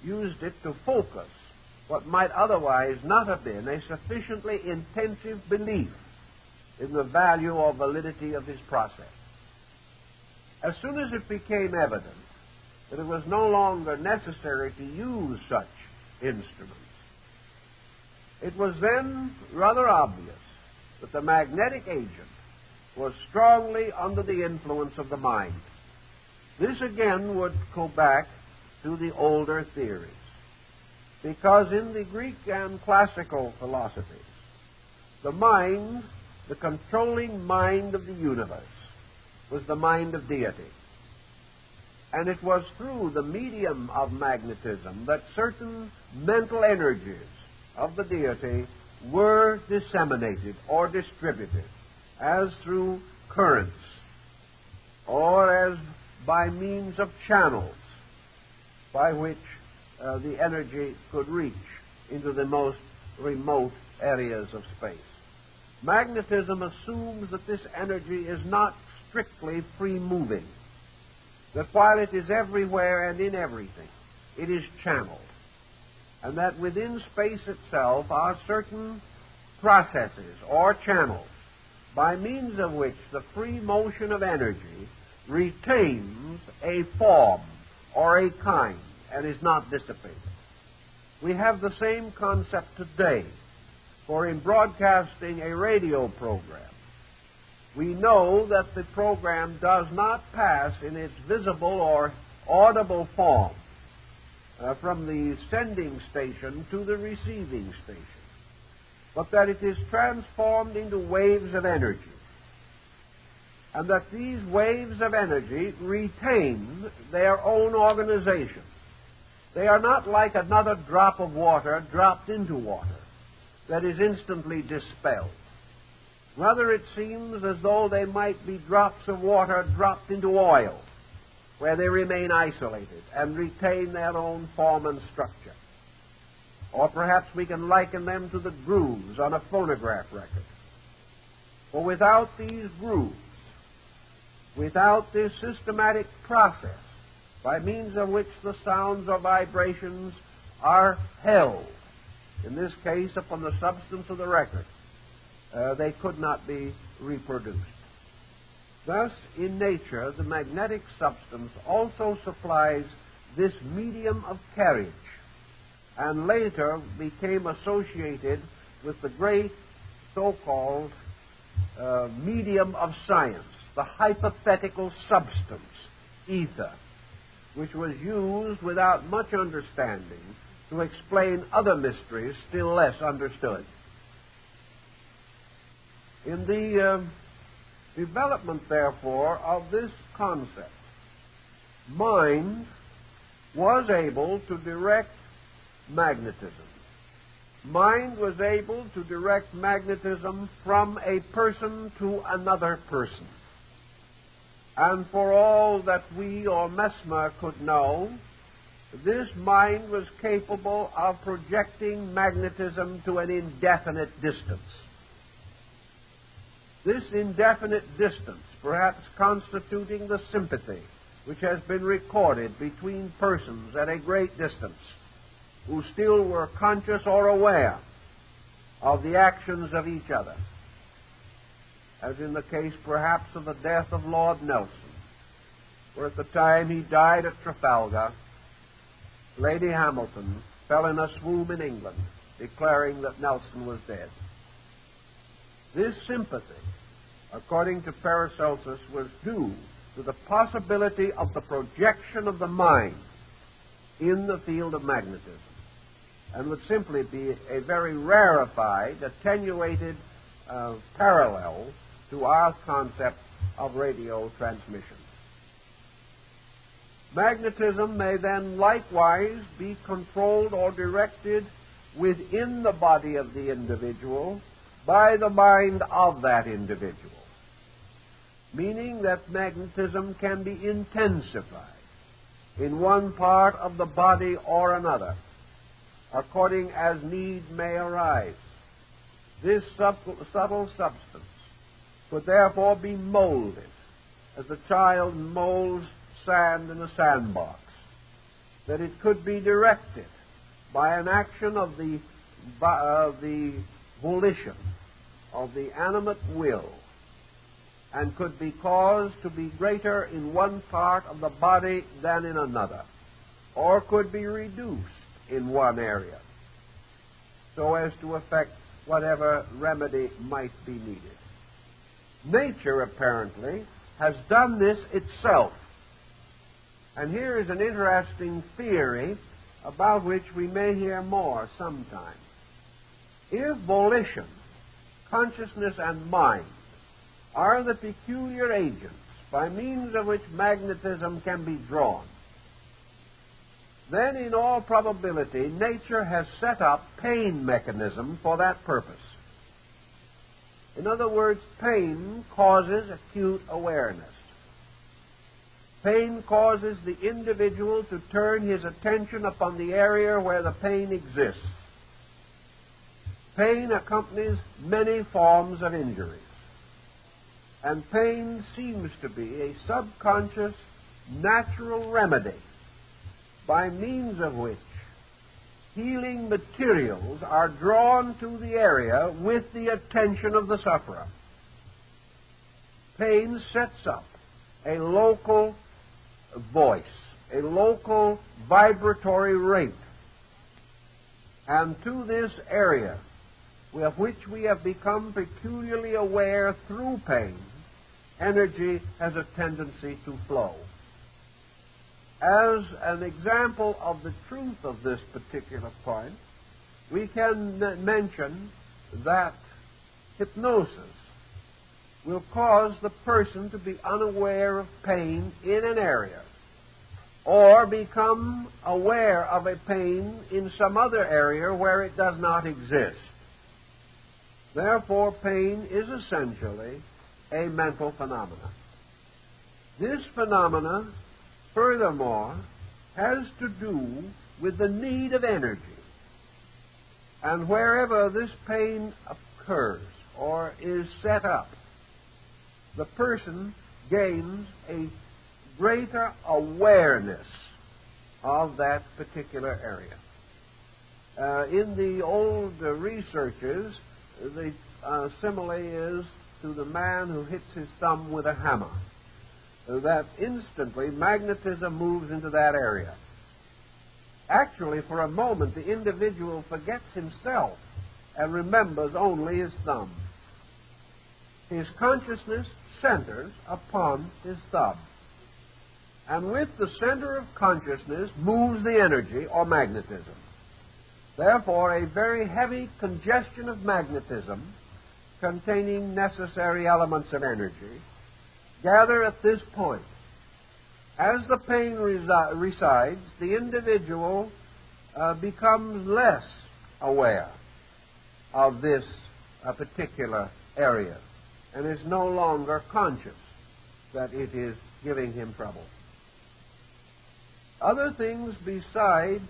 used it to focus what might otherwise not have been a sufficiently intensive belief in the value or validity of his process. As soon as it became evident that it was no longer necessary to use such instruments, it was then rather obvious that the magnetic agent was strongly under the influence of the mind. This again would go back to the older theories, because in the Greek and classical philosophies, the mind, the controlling mind of the universe, was the mind of deity. And it was through the medium of magnetism that certain mental energies of the deity were disseminated or distributed, as through currents, or as by means of channels by which the energy could reach into the most remote areas of space. Magnetism assumes that this energy is not strictly free-moving, that while it is everywhere and in everything, it is channeled, and that within space itself are certain processes or channels by means of which the free motion of energy retains a form or a kind and is not dissipated. We have the same concept today, for in broadcasting a radio program, we know that the program does not pass in its visible or audible form from the sending station to the receiving station, but that it is transformed into waves of energy, and that these waves of energy retain their own organization. They are not like another drop of water dropped into water that is instantly dispelled. Rather, it seems as though they might be drops of water dropped into oil, where they remain isolated and retain their own form and structure. Or perhaps we can liken them to the grooves on a phonograph record. For without these grooves, without this systematic process by means of which the sounds or vibrations are held, in this case upon the substance of the record, they could not be reproduced. Thus, in nature, the magnetic substance also supplies this medium of carriage, and later became associated with the great so-called medium of science, the hypothetical substance, ether, which was used without much understanding to explain other mysteries still less understood. In the development, therefore, of this concept, mind was able to direct magnetism. Mind was able to direct magnetism from a person to another person. And for all that we or Mesmer could know, this mind was capable of projecting magnetism to an indefinite distance. This indefinite distance, perhaps constituting the sympathy which has been recorded between persons at a great distance who still were conscious or aware of the actions of each other, as in the case perhaps of the death of Lord Nelson, where at the time he died at Trafalgar, Lady Hamilton fell in a swoon in England, declaring that Nelson was dead. This sympathy, according to Paracelsus, was due to the possibility of the projection of the mind in the field of magnetism, and would simply be a very rarefied, attenuated parallel to our concept of radio transmission. Magnetism may then likewise be controlled or directed within the body of the individual by the mind of that individual, meaning that magnetism can be intensified in one part of the body or another, according as need may arise. This subtle substance could therefore be molded as a child molds sand in a sandbox, that it could be directed by an action of the volition, of the animate will, and could be caused to be greater in one part of the body than in another, or could be reduced in one area, so as to effect whatever remedy might be needed. Nature, apparently, has done this itself. And here is an interesting theory about which we may hear more sometime. If volition, consciousness, and mind are the peculiar agents by means of which magnetism can be drawn, then in all probability nature has set up pain mechanism for that purpose. In other words, pain causes acute awareness. Pain causes the individual to turn his attention upon the area where the pain exists. Pain accompanies many forms of injuries, and pain seems to be a subconscious, natural remedy by means of which healing materials are drawn to the area with the attention of the sufferer. Pain sets up a local voice, a local vibratory rate, and to this area with which we have become peculiarly aware through pain, energy has a tendency to flow. As an example of the truth of this particular point, we can mention that hypnosis will cause the person to be unaware of pain in an area, or become aware of a pain in some other area where it does not exist. Therefore, pain is essentially a mental phenomenon. This phenomenon, furthermore, has to do with the need of energy. And wherever this pain occurs or is set up, the person gains a greater awareness of that particular area. In the old researches, the simile is to the man who hits his thumb with a hammer, that instantly magnetism moves into that area. Actually, for a moment, the individual forgets himself and remembers only his thumb. His consciousness centers upon his thumb. And with the center of consciousness moves the energy or magnetism. Therefore, a very heavy congestion of magnetism containing necessary elements of energy gather at this point. As the pain resides, the individual becomes less aware of this particular area and is no longer conscious. that it is giving him trouble. Other things besides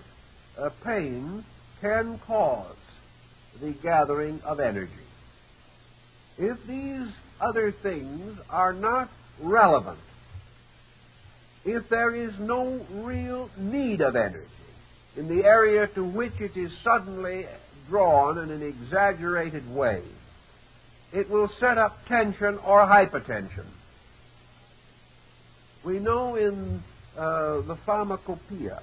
pain can cause the gathering of energy. If these other things are not relevant, if there is no real need of energy in the area to which it is suddenly drawn in an exaggerated way, it will set up tension or hypertension. We know in the pharmacopoeia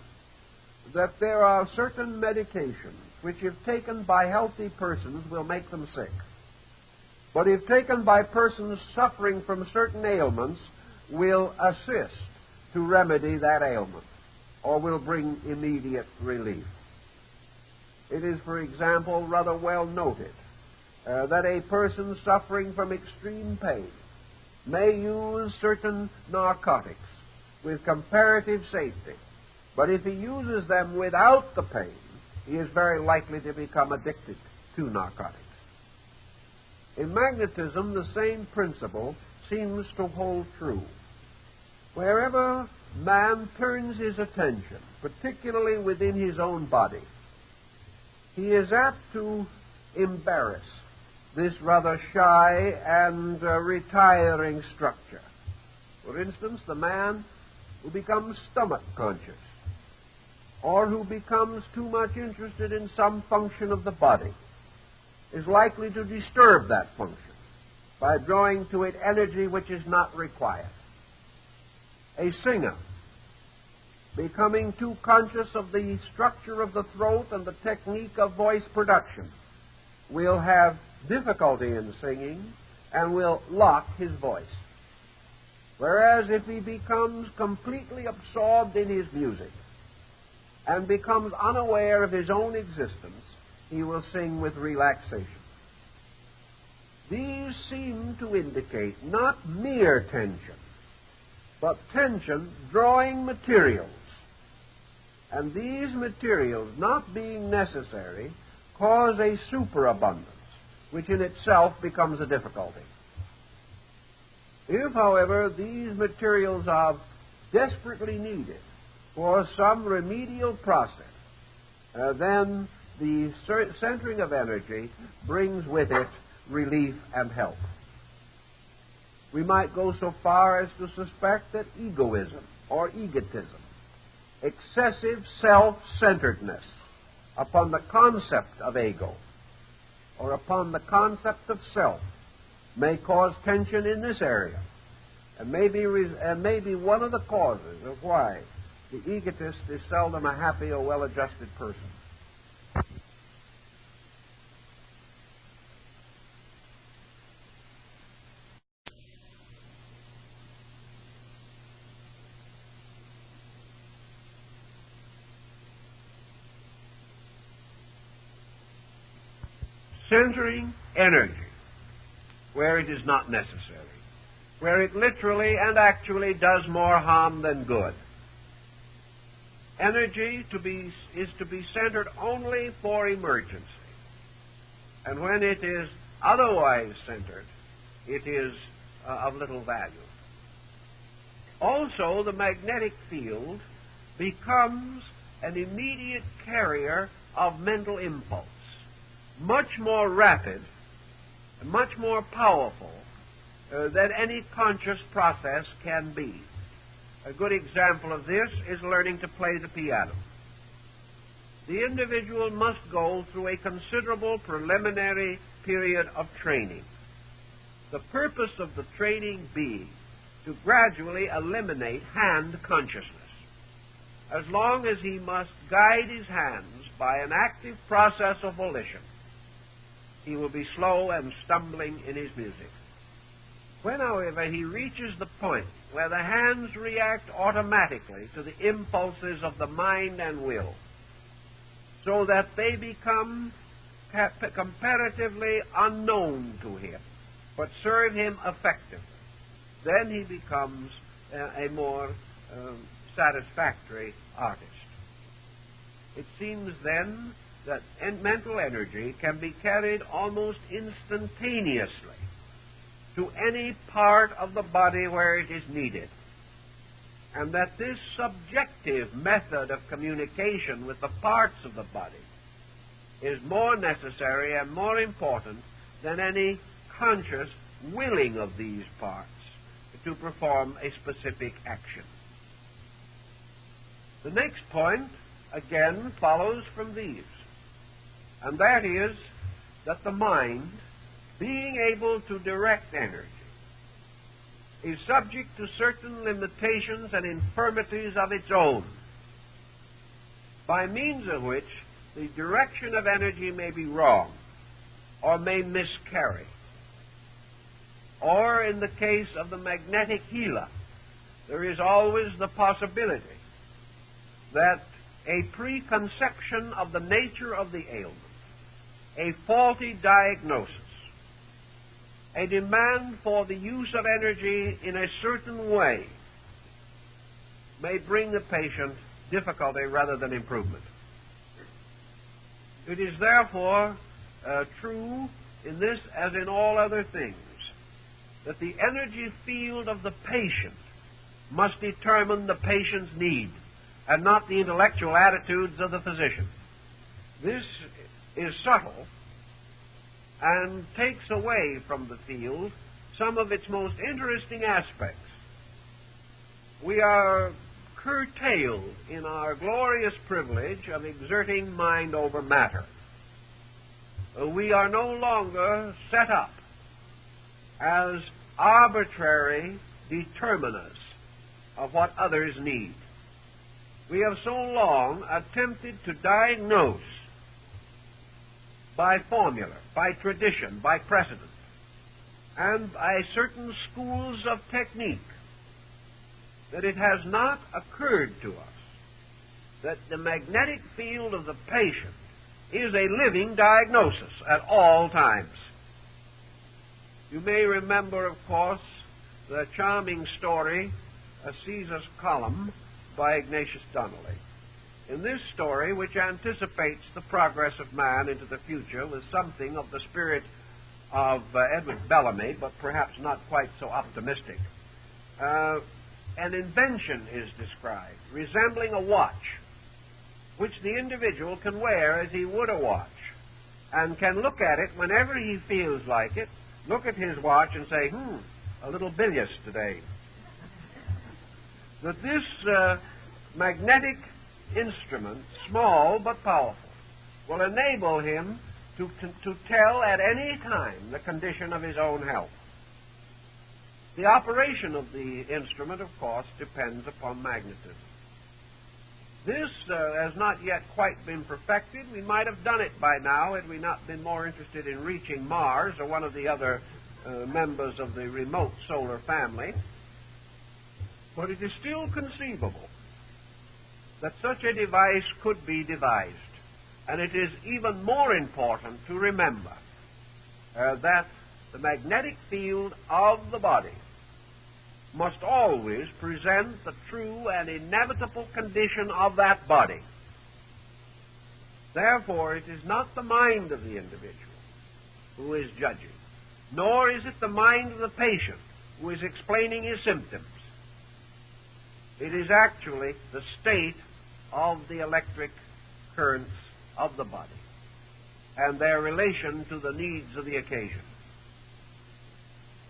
that there are certain medications which, if taken by healthy persons, will make them sick. But if taken by persons suffering from certain ailments, will assist to remedy that ailment, or will bring immediate relief. It is, for example, rather well noted that a person suffering from extreme pain may use certain narcotics with comparative safety, but if he uses them without the pain, he is very likely to become addicted to narcotics. In magnetism, the same principle seems to hold true. Wherever man turns his attention, particularly within his own body, he is apt to embarrass this rather shy and retiring structure. For instance, the man who becomes stomach conscious, or who becomes too much interested in some function of the body, is likely to disturb that function by drawing to it energy which is not required. A singer, becoming too conscious of the structure of the throat and the technique of voice production, will have difficulty in singing and will lock his voice. Whereas if he becomes completely absorbed in his music and becomes unaware of his own existence, he will sing with relaxation. These seem to indicate not mere tension, but tension drawing materials. And these materials, not being necessary, cause a superabundance, which in itself becomes a difficulty. If, however, these materials are desperately needed for some remedial process, then the centering of energy brings with it relief and help. We might go so far as to suspect that egoism or egotism, excessive self-centeredness upon the concept of ego or upon the concept of self, may cause tension in this area, and may be one of the causes of why the egotist is seldom a happy or well-adjusted person. Centering energy where it is not necessary, where it literally and actually does more harm than good. Energy is to be centered only for emergency, and when it is otherwise centered, it is of little value. Also, the magnetic field becomes an immediate carrier of mental impulse, much more rapid, much more powerful than any conscious process can be. A good example of this is learning to play the piano. The individual must go through a considerable preliminary period of training. The purpose of the training being to gradually eliminate hand consciousness. As long as he must guide his hands by an active process of volition, he will be slow and stumbling in his music. When, however, he reaches the point where the hands react automatically to the impulses of the mind and will, so that they become comparatively unknown to him, but serve him effectively, then he becomes a more satisfactory artist. It seems then that mental energy can be carried almost instantaneously to any part of the body where it is needed, and that this subjective method of communication with the parts of the body is more necessary and more important than any conscious willing of these parts to perform a specific action. The next point, again, follows from these, and that is that the mind, being able to direct energy, is subject to certain limitations and infirmities of its own, by means of which the direction of energy may be wrong or may miscarry. Or, in the case of the magnetic healer, there is always the possibility that a preconception of the nature of the ailment, a faulty diagnosis, a demand for the use of energy in a certain way may bring the patient difficulty rather than improvement. It is therefore true in this as in all other things that the energy field of the patient must determine the patient's need and not the intellectual attitudes of the physician. This is subtle and takes away from the field some of its most interesting aspects. We are curtailed in our glorious privilege of exerting mind over matter. We are no longer set up as arbitrary determiners of what others need. We have so long attempted to diagnose by formula, by tradition, by precedent, and by certain schools of technique, that it has not occurred to us that the magnetic field of the patient is a living diagnosis at all times. You may remember, of course, the charming story, Caesar's Column, by Ignatius Donnelly. In this story, which anticipates the progress of man into the future with something of the spirit of Edward Bellamy, but perhaps not quite so optimistic, an invention is described resembling a watch, which the individual can wear as he would a watch, and can look at it whenever he feels like it, look at his watch and say, a little bilious today. That this magnetic instrument, small but powerful, will enable him to tell at any time the condition of his own health. The operation of the instrument, of course, depends upon magnetism. This has not yet quite been perfected. We might have done it by now had we not been more interested in reaching Mars or one of the other members of the remote solar family. But it is still conceivable that such a device could be devised. And it is even more important to remember that the magnetic field of the body must always present the true and inevitable condition of that body. Therefore, it is not the mind of the individual who is judging, nor is it the mind of the patient who is explaining his symptoms. It is actually the state of the electric currents of the body and their relation to the needs of the occasion.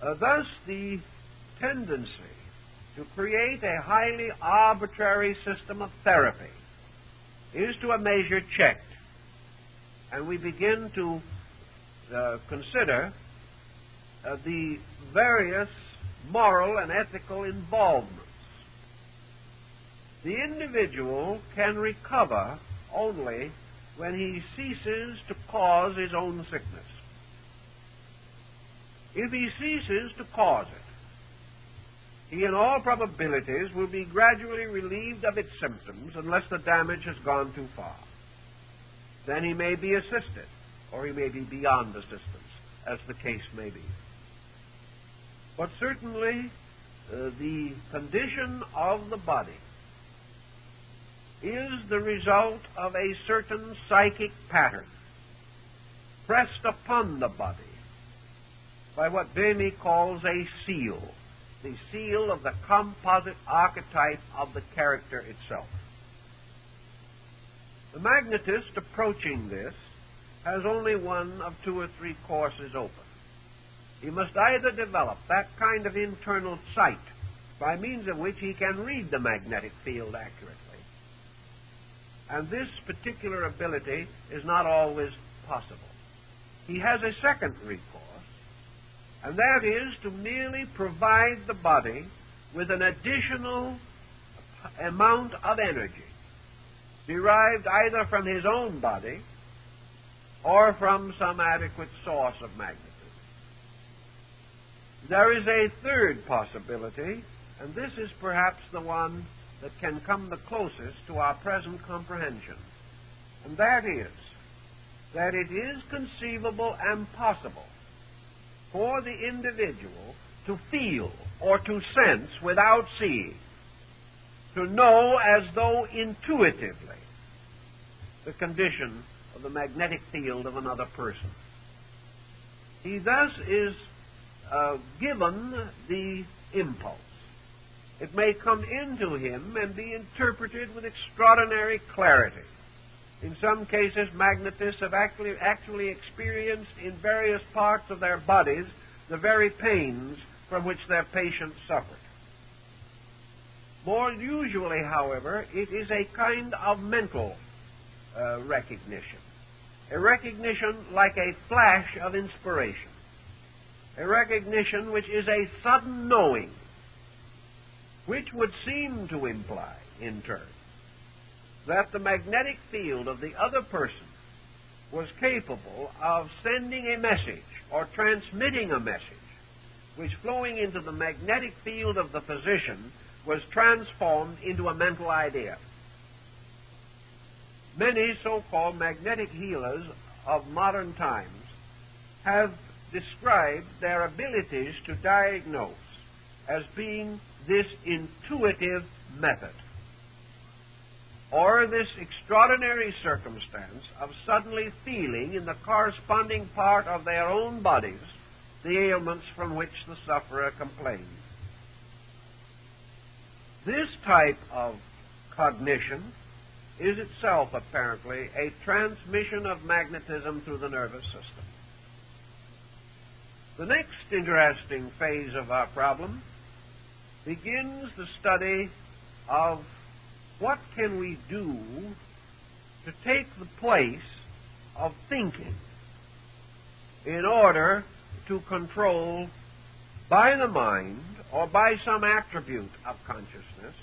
Thus, the tendency to create a highly arbitrary system of therapy is to a measure checked, and we begin to consider the various moral and ethical involvements. The individual can recover only when he ceases to cause his own sickness. If he ceases to cause it, he in all probabilities will be gradually relieved of its symptoms unless the damage has gone too far. Then he may be assisted, or he may be beyond assistance, as the case may be. But certainly the condition of the body is the result of a certain psychic pattern pressed upon the body by what Böhme calls a seal, the seal of the composite archetype of the character itself. The magnetist approaching this has only one of two or three courses open. He must either develop that kind of internal sight by means of which he can read the magnetic field accurately. And this particular ability is not always possible. He has a second recourse, and that is to merely provide the body with an additional amount of energy, derived either from his own body or from some adequate source of magnetism. There is a third possibility, and this is perhaps the one that can come the closest to our present comprehension, and that is that it is conceivable and possible for the individual to feel or to sense without seeing, to know as though intuitively the condition of the magnetic field of another person. He thus is given the impulse. It may come into him and be interpreted with extraordinary clarity. In some cases, magnetists have actually experienced in various parts of their bodies the very pains from which their patients suffered. More usually, however, it is a kind of mental recognition, a recognition like a flash of inspiration, a recognition which is a sudden knowing, which would seem to imply, in turn, that the magnetic field of the other person was capable of sending a message or transmitting a message, which, flowing into the magnetic field of the physician, was transformed into a mental idea. Many so-called magnetic healers of modern times have described their abilities to diagnose as being this intuitive method, or this extraordinary circumstance of suddenly feeling in the corresponding part of their own bodies the ailments from which the sufferer complains. This type of cognition is itself apparently a transmission of magnetism through the nervous system. The next interesting phase of our problem begins the study of what can we do to take the place of thinking in order to control by the mind or by some attribute of consciousness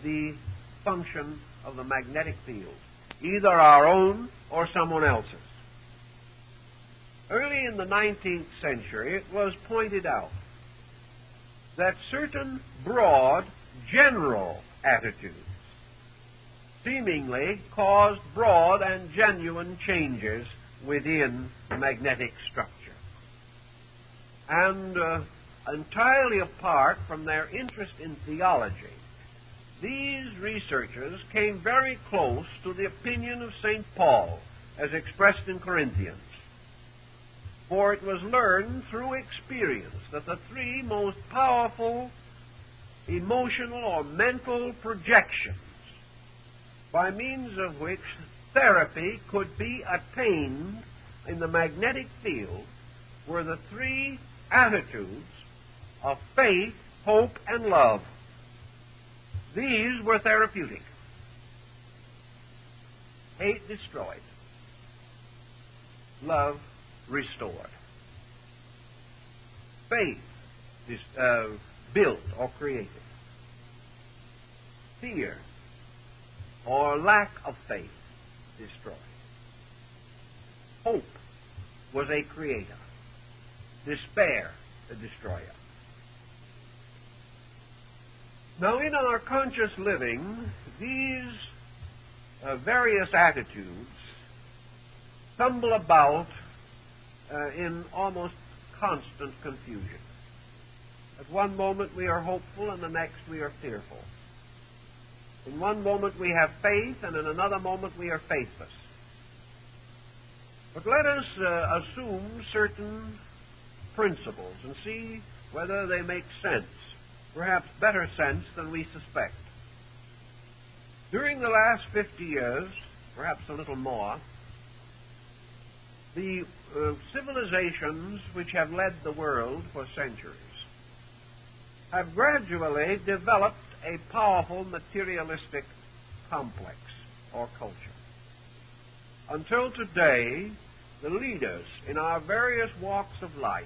the function of the magnetic field, either our own or someone else's. Early in the 19th century, it was pointed out that certain broad, general attitudes seemingly caused broad and genuine changes within the magnetic structure. And entirely apart from their interest in theology, these researchers came very close to the opinion of St. Paul as expressed in Corinthians. For it was learned through experience that the three most powerful emotional or mental projections by means of which therapy could be attained in the magnetic field were the three attitudes of faith, hope, and love. These were therapeutic. Hate destroyed. Love restored. Faith built or created. Fear or lack of faith destroyed. Hope was a creator. Despair, a destroyer. Now, in our conscious living, these various attitudes stumble about in almost constant confusion. At one moment we are hopeful, and the next we are fearful. In one moment we have faith, and in another moment we are faithless. But let us assume certain principles and see whether they make sense, perhaps better sense than we suspect. During the last 50 years, perhaps a little more, the civilizations which have led the world for centuries have gradually developed a powerful materialistic complex or culture. Until today, the leaders in our various walks of life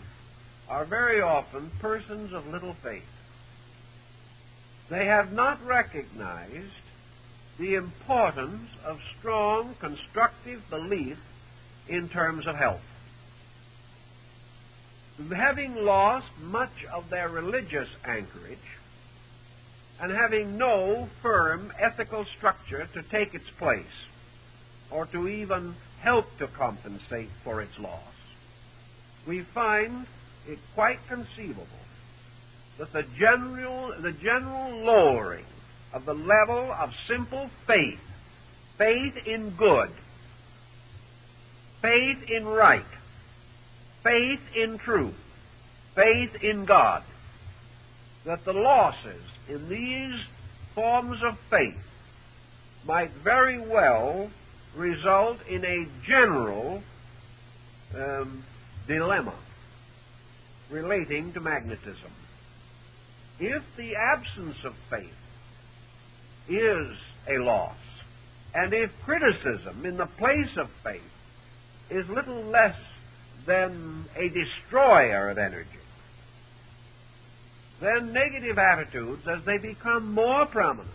are very often persons of little faith. They have not recognized the importance of strong, constructive belief in terms of health. Having lost much of their religious anchorage and having no firm ethical structure to take its place or to even help to compensate for its loss, we find it quite conceivable that the general lowering of the level of simple faith, faith in good, faith in right, faith in truth, faith in God, that the losses in these forms of faith might very well result in a general dilemma relating to magnetism. If the absence of faith is a loss, and if criticism in the place of faith is little less than a destroyer of energy, then negative attitudes, as they become more prominent,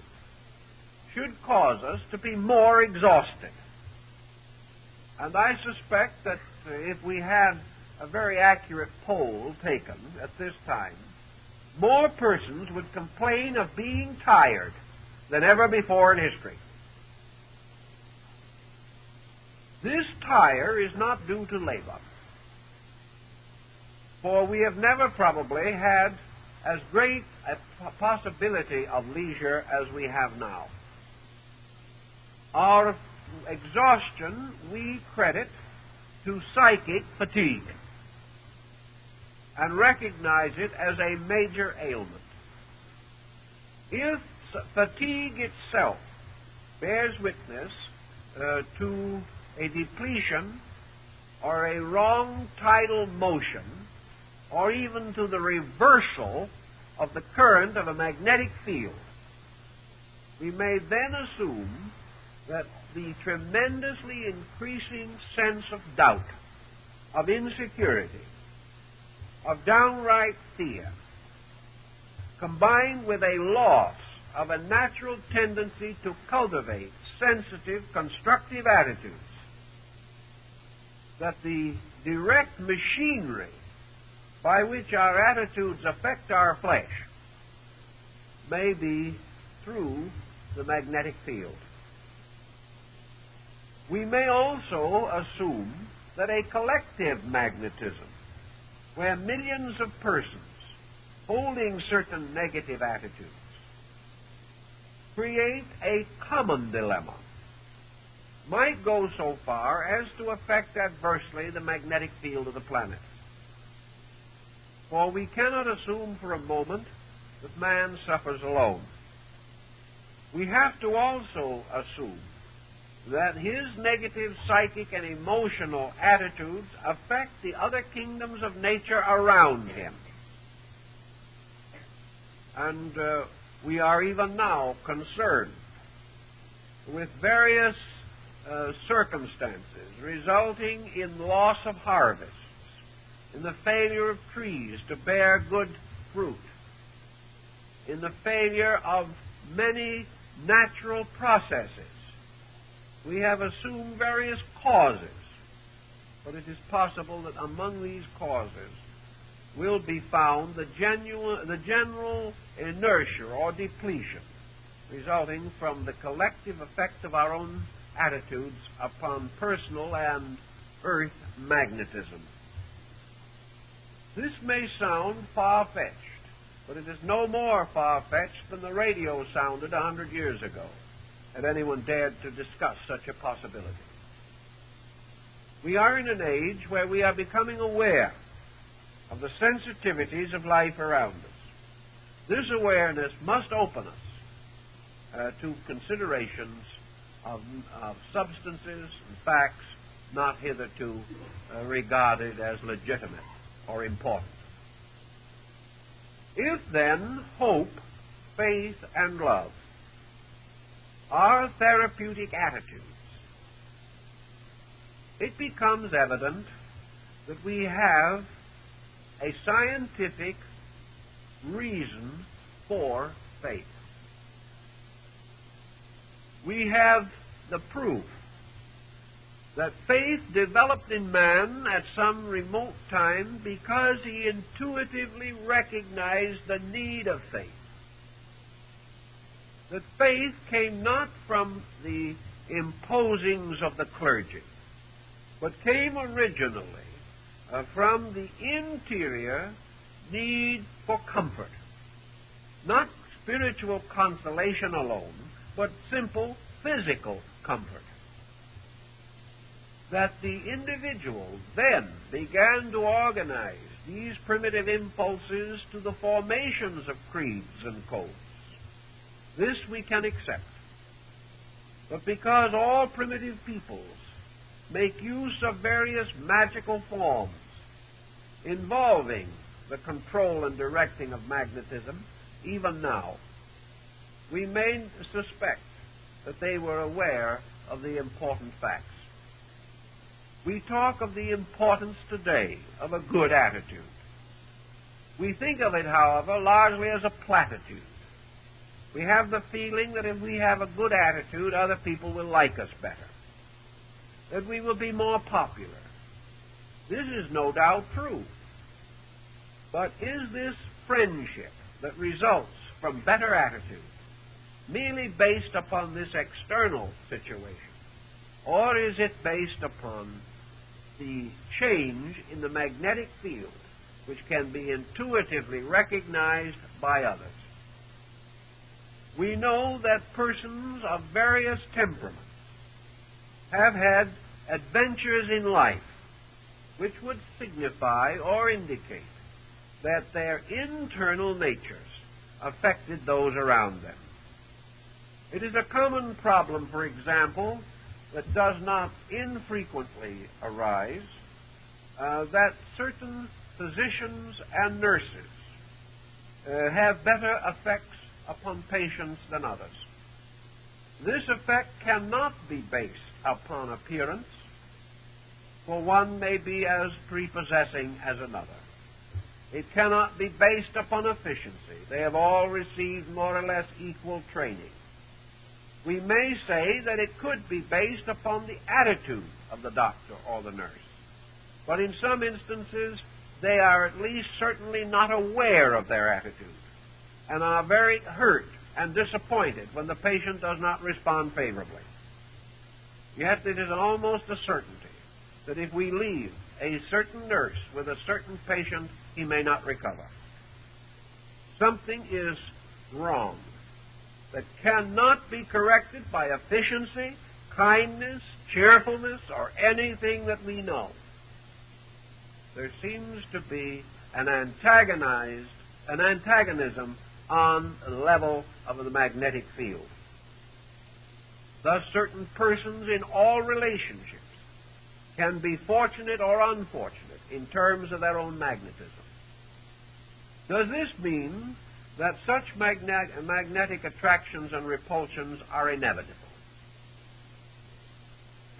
should cause us to be more exhausted. And I suspect that if we had a very accurate poll taken at this time, more persons would complain of being tired than ever before in history. This tire is not due to labor, for we have never probably had as great a possibility of leisure as we have now. Our exhaustion we credit to psychic fatigue and recognize it as a major ailment. If fatigue itself bears witness to a depletion or a wrong tidal motion, or even to the reversal of the current of a magnetic field, we may then assume that the tremendously increasing sense of doubt, of insecurity, of downright fear, combined with a loss of a natural tendency to cultivate sensitive, constructive attitudes, that the direct machinery by which our attitudes affect our flesh may be through the magnetic field. We may also assume that a collective magnetism, where millions of persons holding certain negative attitudes create a common dilemma, might go so far as to affect adversely the magnetic field of the planet. For we cannot assume for a moment that man suffers alone. We have to also assume that his negative psychic and emotional attitudes affect the other kingdoms of nature around him. And we are even now concerned with various circumstances resulting in loss of harvests, in the failure of trees to bear good fruit, in the failure of many natural processes. We have assumed various causes, but it is possible that among these causes will be found the general inertia or depletion resulting from the collective effect of our own attitudes upon personal and earth magnetism. This may sound far-fetched, but it is no more far-fetched than the radio sounded 100 years ago, had anyone dared to discuss such a possibility. We are in an age where we are becoming aware of the sensitivities of life around us. This awareness must open us to considerations of substances and facts not hitherto regarded as legitimate or important. If then hope, faith, and love are therapeutic attitudes, it becomes evident that we have a scientific reason for faith. We have the proof that faith developed in man at some remote time because he intuitively recognized the need of faith. That faith came not from the imposings of the clergy, but came originally from the interior need for comfort. Not spiritual consolation alone, but simple physical comfort. That the individual then began to organize these primitive impulses to the formations of creeds and codes. This we can accept. But because all primitive peoples make use of various magical forms involving the control and directing of magnetism, even now, we may suspect that they were aware of the important facts. We talk of the importance today of a good attitude. We think of it, however, largely as a platitude. We have the feeling that if we have a good attitude, other people will like us better, that we will be more popular. This is no doubt true. But is this friendship that results from better attitude merely based upon this external situation, or is it based upon the change in the magnetic field which can be intuitively recognized by others? We know that persons of various temperaments have had adventures in life which would signify or indicate that their internal natures affected those around them. It is a common problem, for example, that does not infrequently arise, that certain physicians and nurses have better effects upon patients than others. This effect cannot be based upon appearance, for one may be as prepossessing as another. It cannot be based upon efficiency. They have all received more or less equal training. We may say that it could be based upon the attitude of the doctor or the nurse. But in some instances, they are at least certainly not aware of their attitude and are very hurt and disappointed when the patient does not respond favorably. Yet it is almost a certainty that if we leave a certain nurse with a certain patient, he may not recover. Something is wrong that cannot be corrected by efficiency, kindness, cheerfulness, or anything that we know. There seems to be an antagonism on the level of the magnetic field. Thus, certain persons in all relationships can be fortunate or unfortunate in terms of their own magnetism. Does this mean that such magnetic attractions and repulsions are inevitable?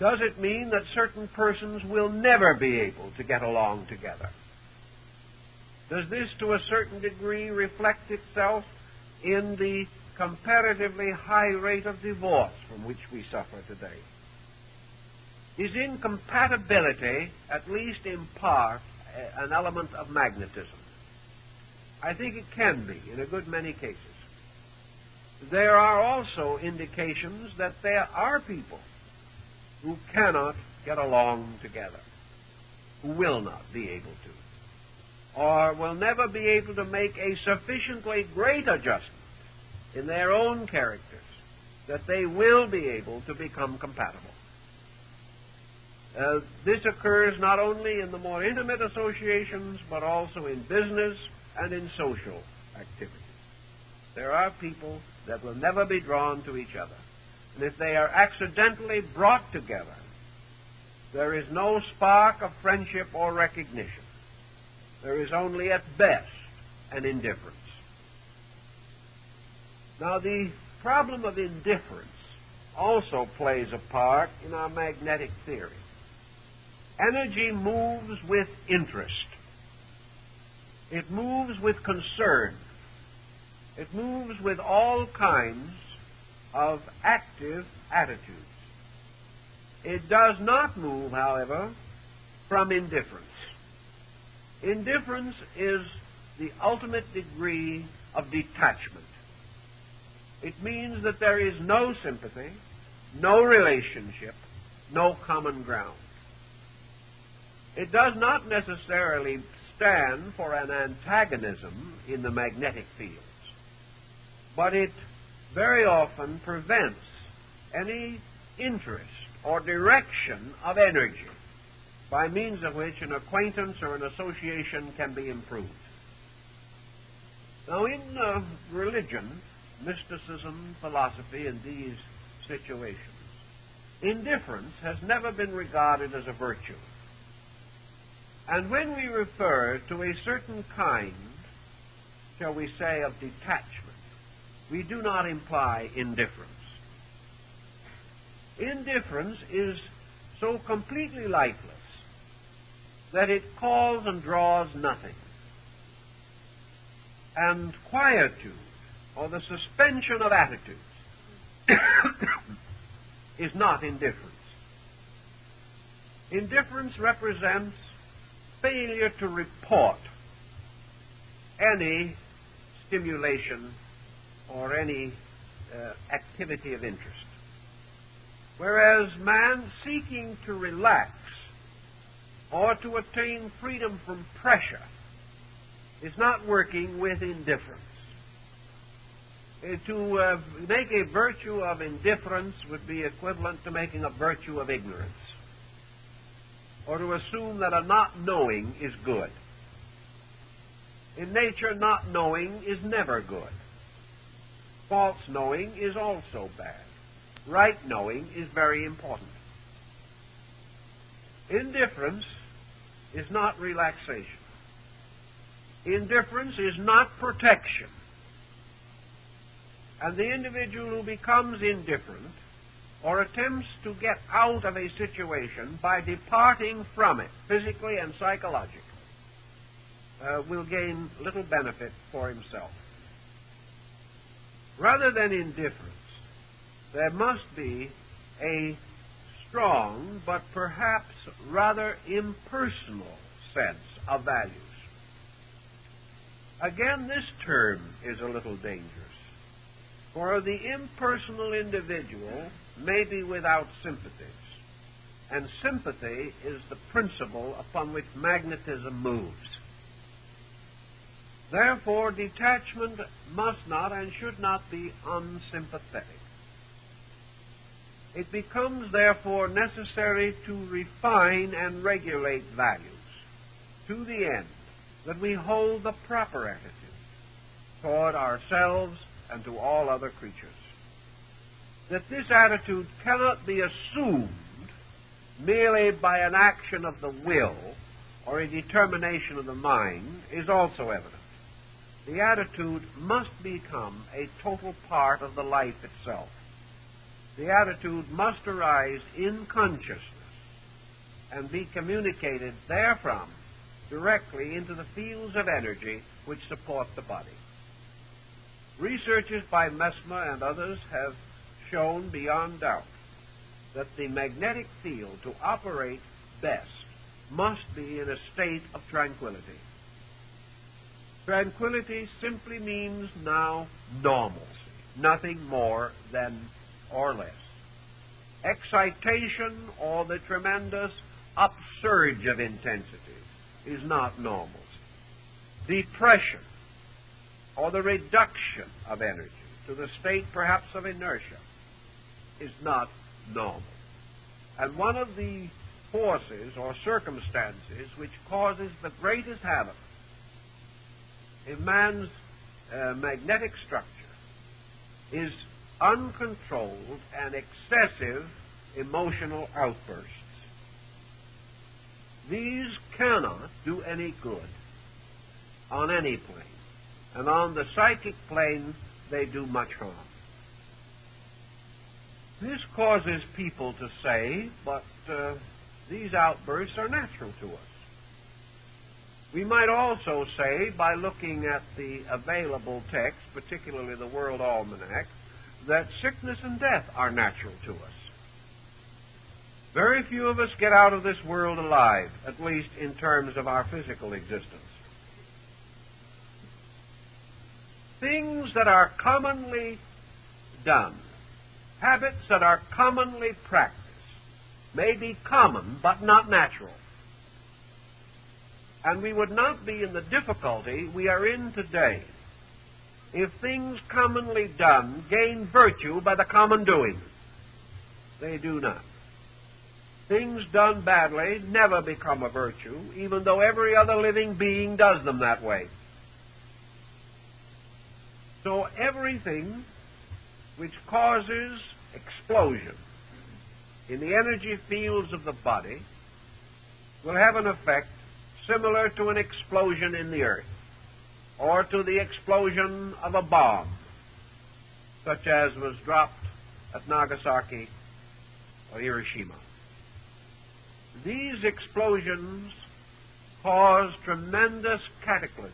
Does it mean that certain persons will never be able to get along together? Does this, to a certain degree, reflect itself in the comparatively high rate of divorce from which we suffer today? Is incompatibility, at least in part, an element of magnetism? I think it can be in a good many cases. There are also indications that there are people who cannot get along together, who will not be able to, or will never be able to make a sufficiently great adjustment in their own characters that they will be able to become compatible. This occurs not only in the more intimate associations, but also in business and in social activities. There are people that will never be drawn to each other. And if they are accidentally brought together, there is no spark of friendship or recognition. There is only, at best, an indifference. Now, the problem of indifference also plays a part in our magnetic theory. Energy moves with interest. It moves with concern. It moves with all kinds of active attitudes. It does not move, however, from indifference. Indifference is the ultimate degree of detachment. It means that there is no sympathy, no relationship, no common ground. It does not necessarily stand for an antagonism in the magnetic fields, but it very often prevents any interest or direction of energy by means of which an acquaintance or an association can be improved. Now, in religion, mysticism, philosophy, in these situations, indifference has never been regarded as a virtue. And when we refer to a certain kind, shall we say, of detachment, we do not imply indifference. Indifference is so completely lifeless that it calls and draws nothing. And quietude, or the suspension of attitudes, is not indifference. Indifference represents failure to report any stimulation or any activity of interest. Whereas man seeking to relax or to attain freedom from pressure is not working with indifference. To make a virtue of indifference would be equivalent to making a virtue of ignorance, or to assume that a not knowing is good. In nature, not knowing is never good. False knowing is also bad. Right knowing is very important. Indifference is not relaxation. Indifference is not protection. And the individual who becomes indifferent or attempts to get out of a situation by departing from it, physically and psychologically, will gain little benefit for himself. Rather than indifference, there must be a strong but perhaps rather impersonal sense of values. Again, this term is a little dangerous, for the impersonal individual may be without sympathies, and sympathy is the principle upon which magnetism moves. Therefore, detachment must not and should not be unsympathetic. It becomes, therefore, necessary to refine and regulate values to the end that we hold the proper attitude toward ourselves and to all other creatures. That this attitude cannot be assumed merely by an action of the will or a determination of the mind is also evident. The attitude must become a total part of the life itself. The attitude must arise in consciousness and be communicated therefrom directly into the fields of energy which support the body. Researches by Mesmer and others have shown beyond doubt that the magnetic field to operate best must be in a state of tranquility. Tranquility simply means now normalcy, nothing more than or less. Excitation or the tremendous upsurge of intensity is not normalcy. Depression or the reduction of energy to the state perhaps of inertia is not normal. And one of the forces or circumstances which causes the greatest havoc in man's magnetic structure is uncontrolled and excessive emotional outbursts. These cannot do any good on any plane, and on the psychic plane they do much harm. This causes people to say, but these outbursts are natural to us. We might also say, by looking at the available text, particularly the World Almanac, that sickness and death are natural to us. Very few of us get out of this world alive, at least in terms of our physical existence. Things that are commonly done, habits that are commonly practiced, may be common but not natural. And we would not be in the difficulty we are in today if things commonly done gain virtue by the common doing. They do not. Things done badly never become a virtue, even though every other living being does them that way. So everything which causes explosion in the energy fields of the body will have an effect similar to an explosion in the earth, or to the explosion of a bomb, such as was dropped at Nagasaki or Hiroshima. These explosions cause tremendous cataclysm,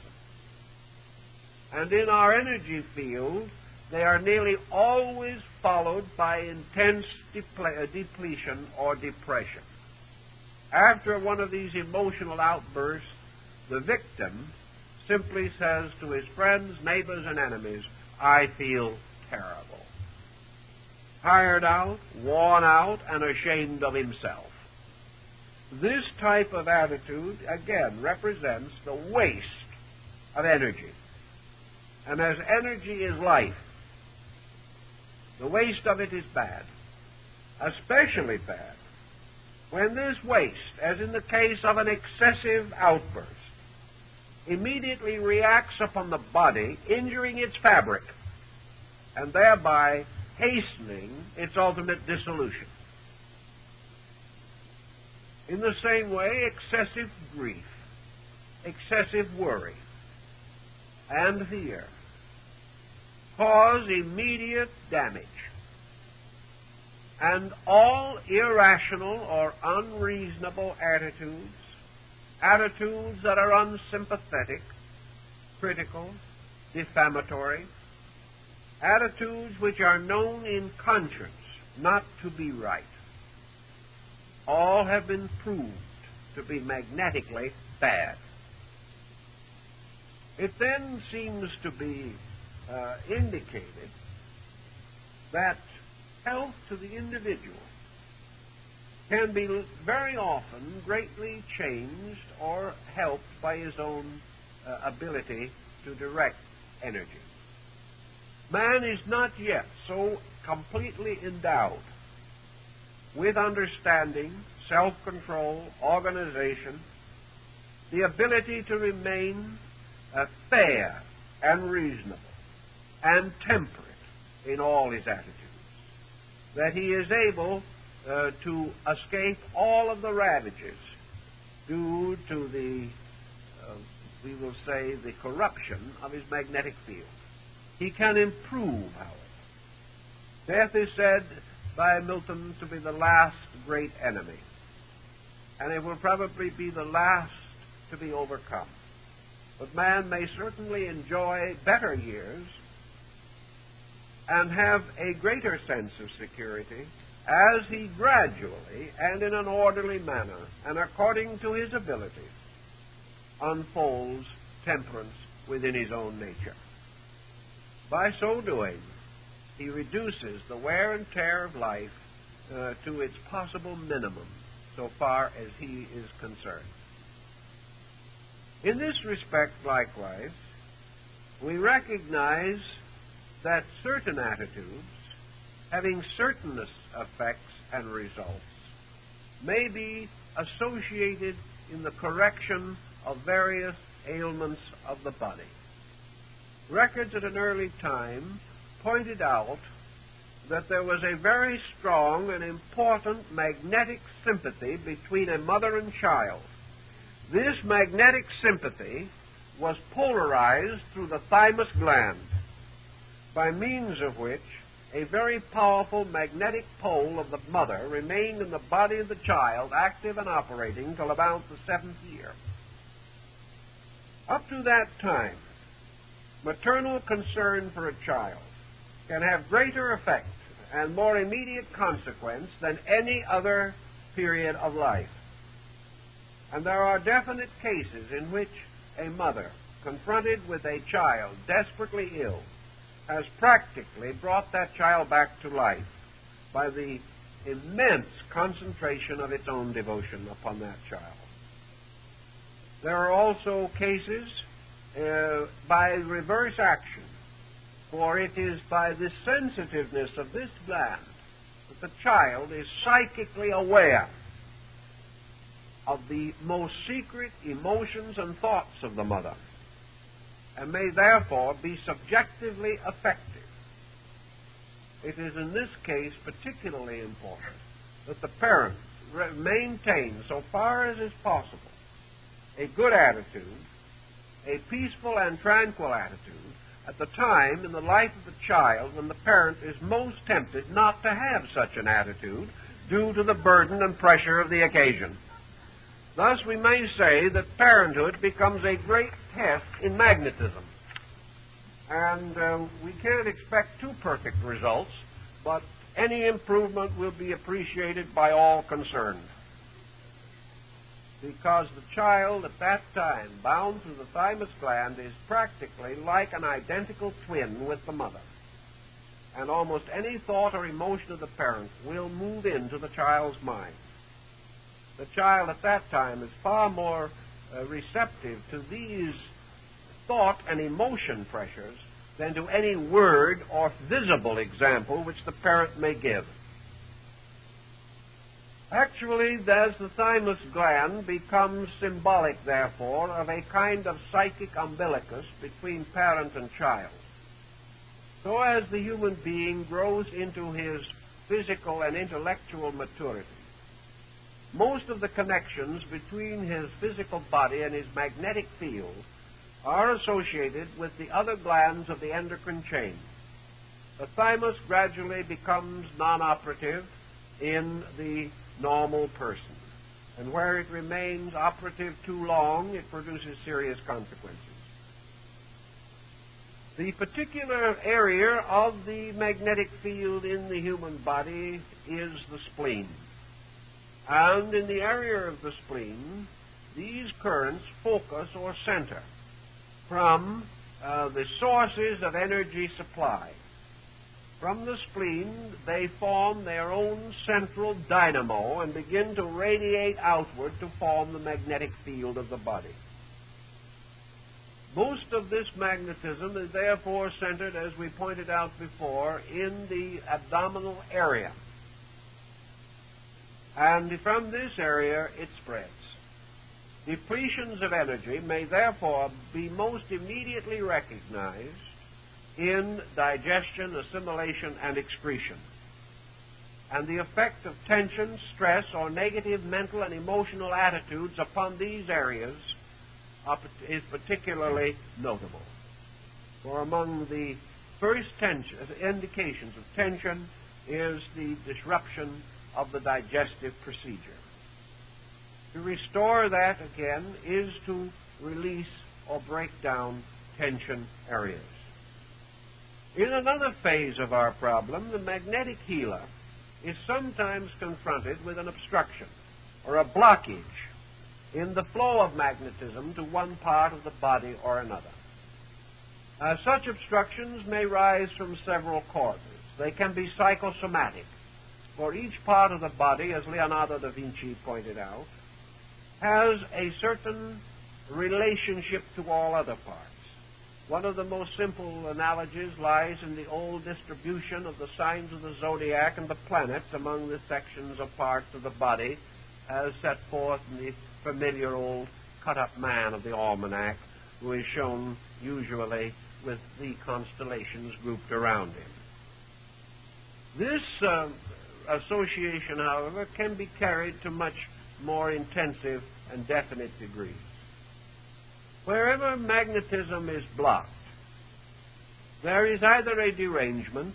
and in our energy field they are nearly always followed by intense depletion or depression. After one of these emotional outbursts, the victim simply says to his friends, neighbors, and enemies, "I feel terrible," tired out, worn out, and ashamed of himself. This type of attitude, again, represents the waste of energy. And as energy is life, the waste of it is bad, especially bad when this waste, as in the case of an excessive outburst, immediately reacts upon the body, injuring its fabric, and thereby hastening its ultimate dissolution. In the same way, excessive grief, excessive worry, and fear cause immediate damage, and all irrational or unreasonable attitudes that are unsympathetic, critical, defamatory, attitudes which are known in conscience not to be right, all have been proved to be magnetically bad. It then seems to be indicated that health to the individual can be very often greatly changed or helped by his own ability to direct energy. Man is not yet so completely endowed with understanding, self-control, organization, the ability to remain fair and reasonable and temperate in all his attitudes, that he is able to escape all of the ravages due to the, we will say, the corruption of his magnetic field. He can improve, however. Death is said by Milton to be the last great enemy, and it will probably be the last to be overcome. But man may certainly enjoy better years and have a greater sense of security as he gradually and in an orderly manner and according to his ability unfolds temperance within his own nature. By so doing, he reduces the wear and tear of life to its possible minimum so far as he is concerned. In this respect, likewise, we recognize that certain attitudes, having certain effects and results, may be associated in the correction of various ailments of the body. Records at an early time pointed out that there was a very strong and important magnetic sympathy between a mother and child. This magnetic sympathy was polarized through the thymus gland, by means of which a very powerful magnetic pole of the mother remained in the body of the child, active and operating till about the 7th year. Up to that time, maternal concern for a child can have greater effect and more immediate consequence than any other period of life. And there are definite cases in which a mother, confronted with a child desperately ill, has practically brought that child back to life by the immense concentration of its own devotion upon that child. There are also cases by reverse action, for it is by the sensitiveness of this gland that the child is psychically aware of the most secret emotions and thoughts of the mother, and may therefore be subjectively affected. It is in this case particularly important that the parent maintain, so far as is possible, a good attitude, a peaceful and tranquil attitude, at the time in the life of the child when the parent is most tempted not to have such an attitude due to the burden and pressure of the occasion. Thus, we may say that parenthood becomes a great test in magnetism. And we can't expect too perfect results, but any improvement will be appreciated by all concerned. Because the child at that time, bound through the thymus gland, is practically like an identical twin with the mother. And almost any thought or emotion of the parent will move into the child's mind. The child at that time is far more receptive to these thought and emotion pressures than to any word or visible example which the parent may give. Actually, as the thymus gland becomes symbolic, therefore, of a kind of psychic umbilicus between parent and child, so as the human being grows into his physical and intellectual maturity, most of the connections between his physical body and his magnetic field are associated with the other glands of the endocrine chain. The thymus gradually becomes non-operative in the normal person, and where it remains operative too long, it produces serious consequences. The particular area of the magnetic field in the human body is the spleen. And in the area of the spleen, these currents focus or center from the sources of energy supply. From the spleen, they form their own central dynamo and begin to radiate outward to form the magnetic field of the body. Most of this magnetism is therefore centered, as we pointed out before, in the abdominal area. And from this area, it spreads. Depletions of energy may therefore be most immediately recognized in digestion, assimilation, and excretion. And the effect of tension, stress, or negative mental and emotional attitudes upon these areas is particularly notable. For among the first indications of tension is the disruption of the digestive procedure. To restore that, again, is to release or break down tension areas. In another phase of our problem, the magnetic healer is sometimes confronted with an obstruction or a blockage in the flow of magnetism to one part of the body or another. Such obstructions may rise from several causes. They can be psychosomatic, for each part of the body, as Leonardo da Vinci pointed out, has a certain relationship to all other parts. One of the most simple analogies lies in the old distribution of the signs of the zodiac and the planets among the sections of parts of the body as set forth in the familiar old cut-up man of the almanac, who is shown usually with the constellations grouped around him. This association, however, can be carried to much more intensive and definite degrees. Wherever magnetism is blocked, there is either a derangement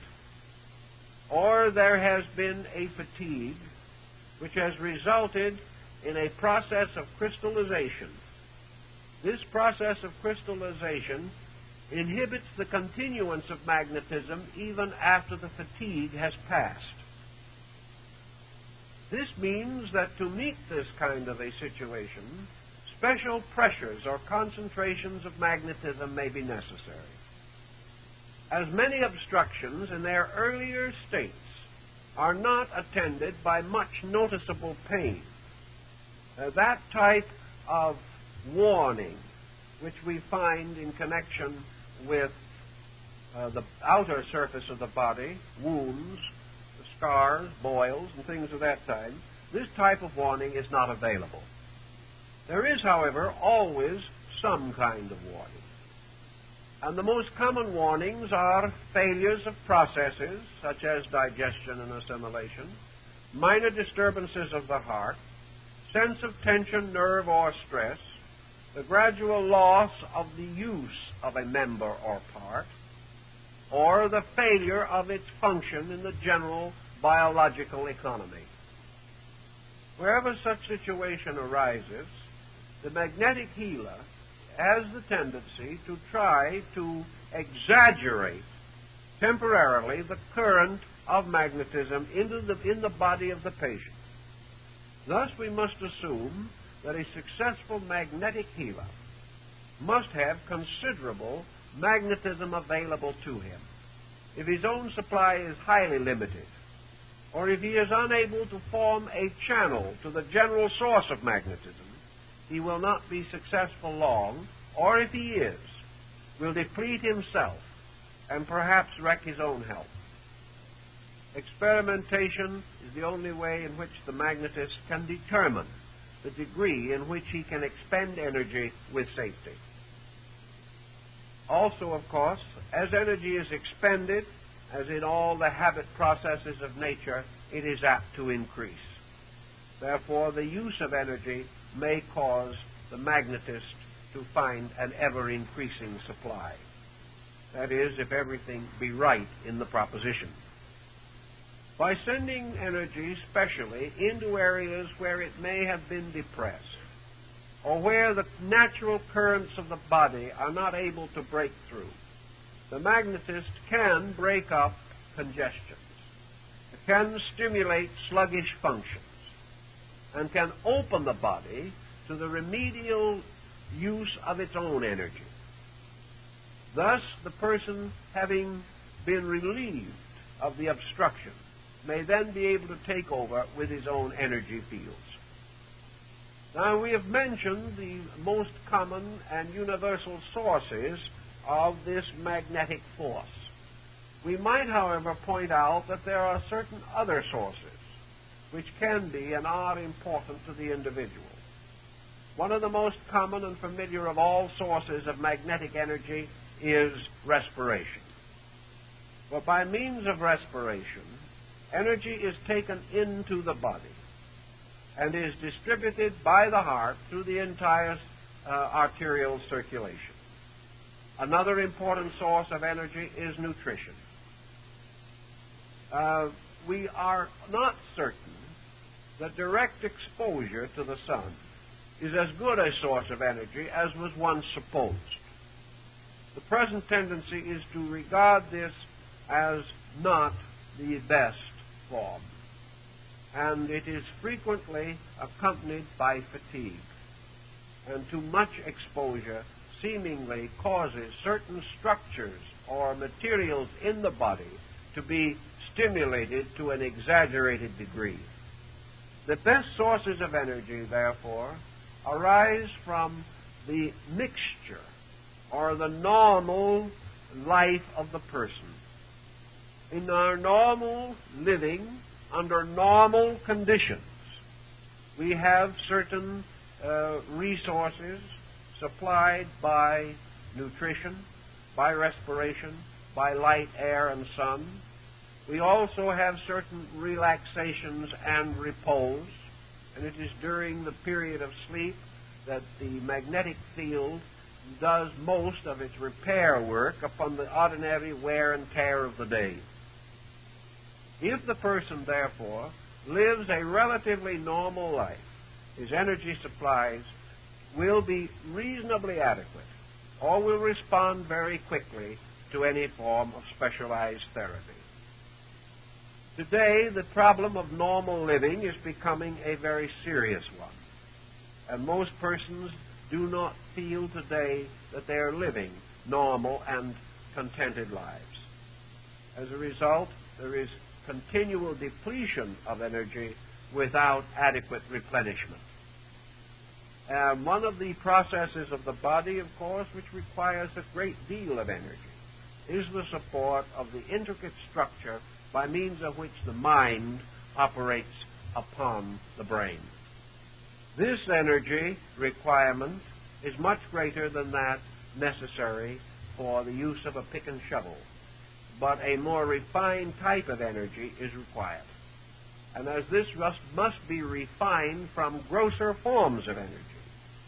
or there has been a fatigue which has resulted in a process of crystallization. This process of crystallization inhibits the continuance of magnetism even after the fatigue has passed. This means that to meet this kind of a situation, special pressures or concentrations of magnetism may be necessary. As many obstructions in their earlier states are not attended by much noticeable pain, that type of warning which we find in connection with the outer surface of the body, wounds, scars, boils, and things of that type, this type of warning is not available. There is, however, always some kind of warning. And the most common warnings are failures of processes, such as digestion and assimilation, minor disturbances of the heart, sense of tension, nerve, or stress, the gradual loss of the use of a member or part, or the failure of its function in the general biological economy. Wherever such situation arises, the magnetic healer has the tendency to try to exaggerate temporarily the current of magnetism in the body of the patient. Thus, we must assume that a successful magnetic healer must have considerable magnetism available to him. If his own supply is highly limited, or if he is unable to form a channel to the general source of magnetism, he will not be successful long, or if he is, will deplete himself and perhaps wreck his own health. Experimentation is the only way in which the magnetist can determine the degree in which he can expend energy with safety. Also, of course, as energy is expended, as in all the habit processes of nature, it is apt to increase. Therefore, the use of energy may cause the magnetist to find an ever-increasing supply. That is, if everything be right in the proposition. By sending energy specially into areas where it may have been depressed, or where the natural currents of the body are not able to break through, the magnetist can break up congestions, can stimulate sluggish functions, and can open the body to the remedial use of its own energy. Thus, the person, having been relieved of the obstruction, may then be able to take over with his own energy fields. Now, we have mentioned the most common and universal sources of this magnetic force. We might, however, point out that there are certain other sources which can be and are important to the individual. One of the most common and familiar of all sources of magnetic energy is respiration. For by means of respiration, energy is taken into the body and is distributed by the heart through the entire arterial circulation. Another important source of energy is nutrition. We are not certain that direct exposure to the sun is as good a source of energy as was once supposed. The present tendency is to regard this as not the best form, and it is frequently accompanied by fatigue, and too much exposure seemingly causes certain structures or materials in the body to be stimulated to an exaggerated degree. The best sources of energy, therefore, arise from the mixture or the normal life of the person. In our normal living, under normal conditions, We have certain resources supplied by nutrition, by respiration, by light, air, and sun. We also have certain relaxations and repose, and it is during the period of sleep that the magnetic field does most of its repair work upon the ordinary wear and tear of the day. If the person, therefore, lives a relatively normal life, his energy supplies will be reasonably adequate, or will respond very quickly to any form of specialized therapy. Today, the problem of normal living is becoming a very serious one, and most persons do not feel today that they are living normal and contented lives. As a result, there is continual depletion of energy without adequate replenishment. One of the processes of the body, of course, which requires a great deal of energy, is the support of the intricate structure by means of which the mind operates upon the brain. This energy requirement is much greater than that necessary for the use of a pick and shovel, but a more refined type of energy is required. And as this must be refined from grosser forms of energy,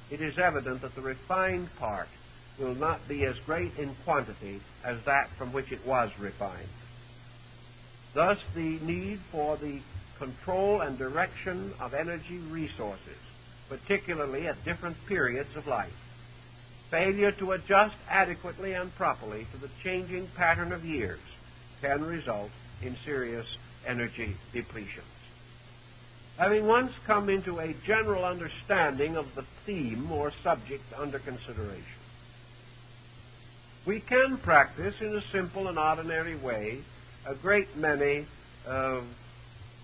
it is evident that the refined part will not be as great in quantity as that from which it was refined. Thus, the need for the control and direction of energy resources, particularly at different periods of life, failure to adjust adequately and properly to the changing pattern of years, can result in serious energy depletions. Having once come into a general understanding of the theme or subject under consideration, we can practice in a simple and ordinary way a great many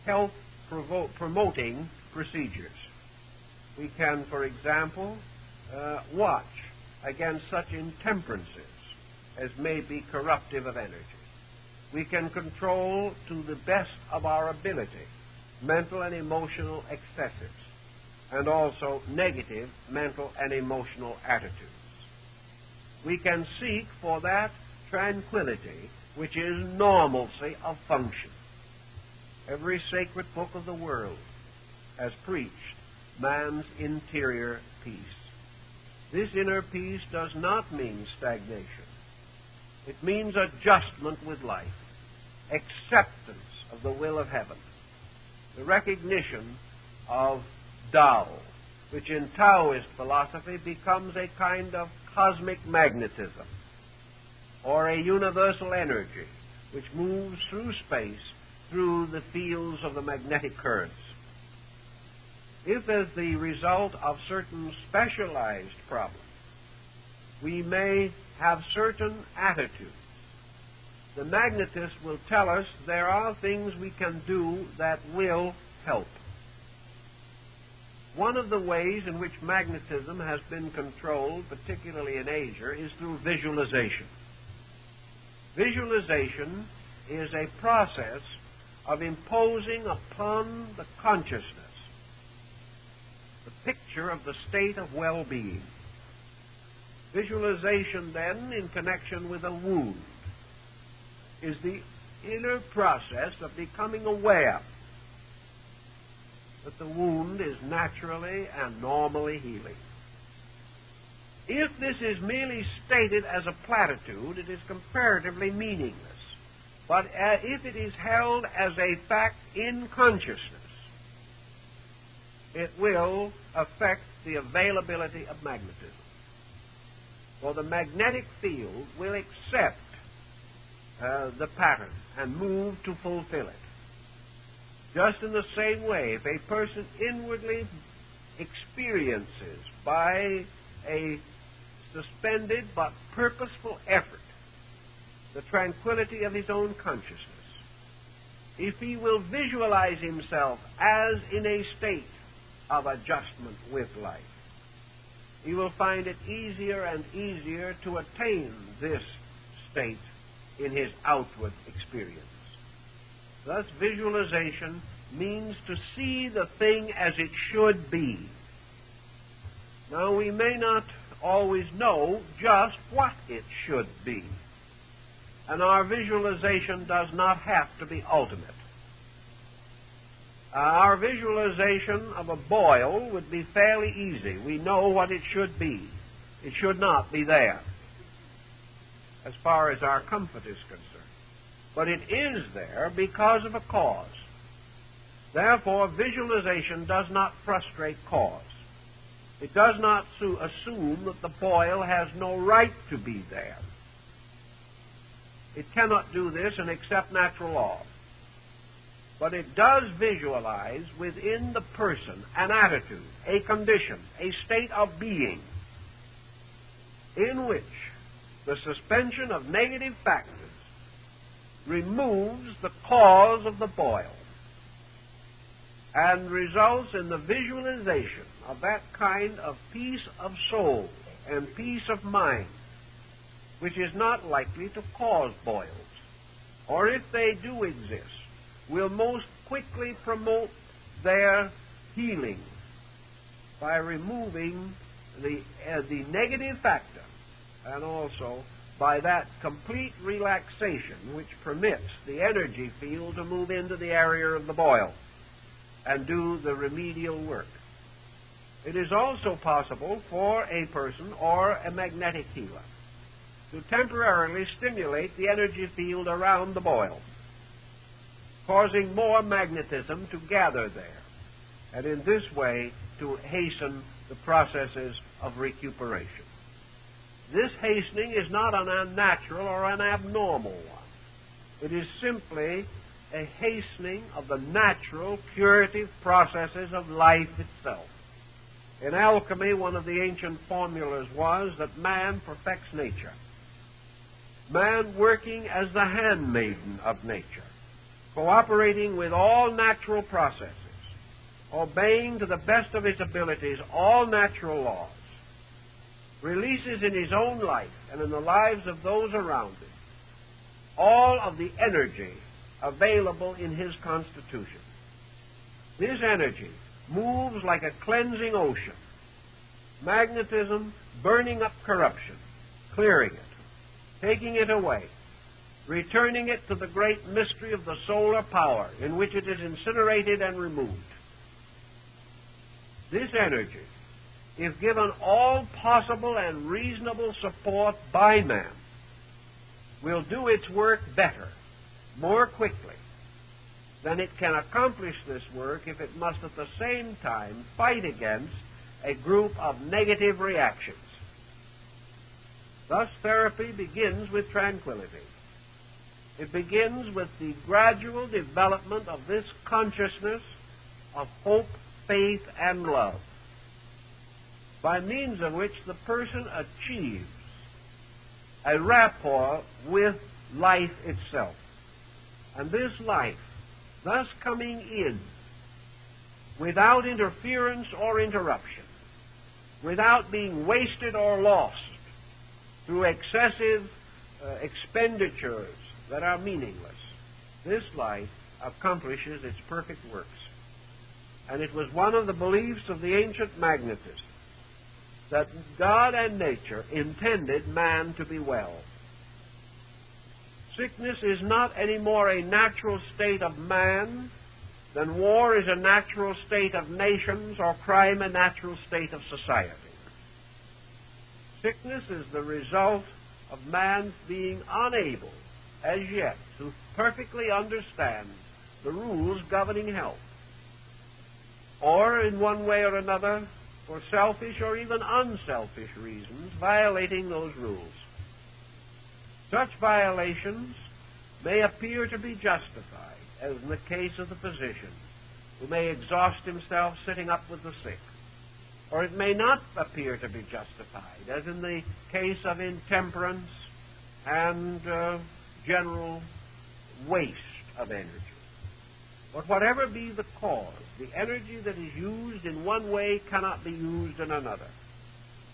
health-promoting procedures. We can, for example, watch against such intemperances as may be corruptive of energy. We can control to the best of our ability mental and emotional excesses, and also negative mental and emotional attitudes. We can seek for that tranquility which is normalcy of function. Every sacred book of the world has preached man's interior peace. This inner peace does not mean stagnation. It means adjustment with life, acceptance of the will of heaven, the recognition of Tao, which in Taoist philosophy becomes a kind of cosmic magnetism, or a universal energy which moves through space through the fields of the magnetic currents. If, as the result of certain specialized problems, we may have certain attitudes, the magnetist will tell us there are things we can do that will help. One of the ways in which magnetism has been controlled, particularly in Asia, is through visualization. Visualization is a process of imposing upon the consciousness the picture of the state of well-being. Visualization, then, in connection with a wound, is the inner process of becoming aware that the wound is naturally and normally healing. If this is merely stated as a platitude, it is comparatively meaningless. But if it is held as a fact in consciousness, it will affect the availability of magnetism. For the magnetic field will accept the pattern and move to fulfill it. Just in the same way, if a person inwardly experiences by a suspended but purposeful effort the tranquility of his own consciousness, if he will visualize himself as in a state of adjustment with life, he will find it easier and easier to attain this state in his outward experience. Thus, visualization means to see the thing as it should be. Now, we may not always know just what it should be, and our visualization does not have to be ultimate. Our visualization of a boil would be fairly easy. We know what it should be. It should not be there, as far as our comfort is concerned. But it is there because of a cause. Therefore, visualization does not frustrate cause. It does not assume that the boil has no right to be there. It cannot do this and accept natural law. But it does visualize within the person an attitude, a condition, a state of being in which the suspension of negative factors removes the cause of the boil and results in the visualization of that kind of peace of soul and peace of mind which is not likely to cause boils, or if they do exist, will most quickly promote their healing by removing the negative factor, and also by that complete relaxation which permits the energy field to move into the area of the boil and do the remedial work. It is also possible for a person or a magnetic healer to temporarily stimulate the energy field around the boil, causing more magnetism to gather there, and in this way to hasten the processes of recuperation. This hastening is not an unnatural or an abnormal one. It is simply a hastening of the natural curative processes of life itself. In alchemy, one of the ancient formulas was that man perfects nature. Man working as the handmaiden of nature, cooperating with all natural processes, obeying to the best of his abilities all natural laws, releases in his own life and in the lives of those around him all of the energy available in his constitution. This energy moves like a cleansing ocean, magnetism burning up corruption, clearing it, taking it away, returning it to the great mystery of the solar power in which it is incinerated and removed. This energy, if given all possible and reasonable support by man, will do its work better, more quickly, than it can accomplish this work if it must at the same time fight against a group of negative reactions. Thus, therapy begins with tranquility. It begins with the gradual development of this consciousness of hope, faith, and love, by means of which the person achieves a rapport with life itself. And this life, thus coming in without interference or interruption, without being wasted or lost through excessive expenditures that are meaningless, this life accomplishes its perfect works. And it was one of the beliefs of the ancient magnetists that God and nature intended man to be well. Sickness is not any more a natural state of man than war is a natural state of nations or crime a natural state of society. Sickness is the result of man being unable, as yet, to perfectly understand the rules governing health, or in one way or another, for selfish or even unselfish reasons, violating those rules. Such violations may appear to be justified, as in the case of the physician, who may exhaust himself sitting up with the sick. Or it may not appear to be justified, as in the case of intemperance and general waste of energy. But whatever be the cause, the energy that is used in one way cannot be used in another.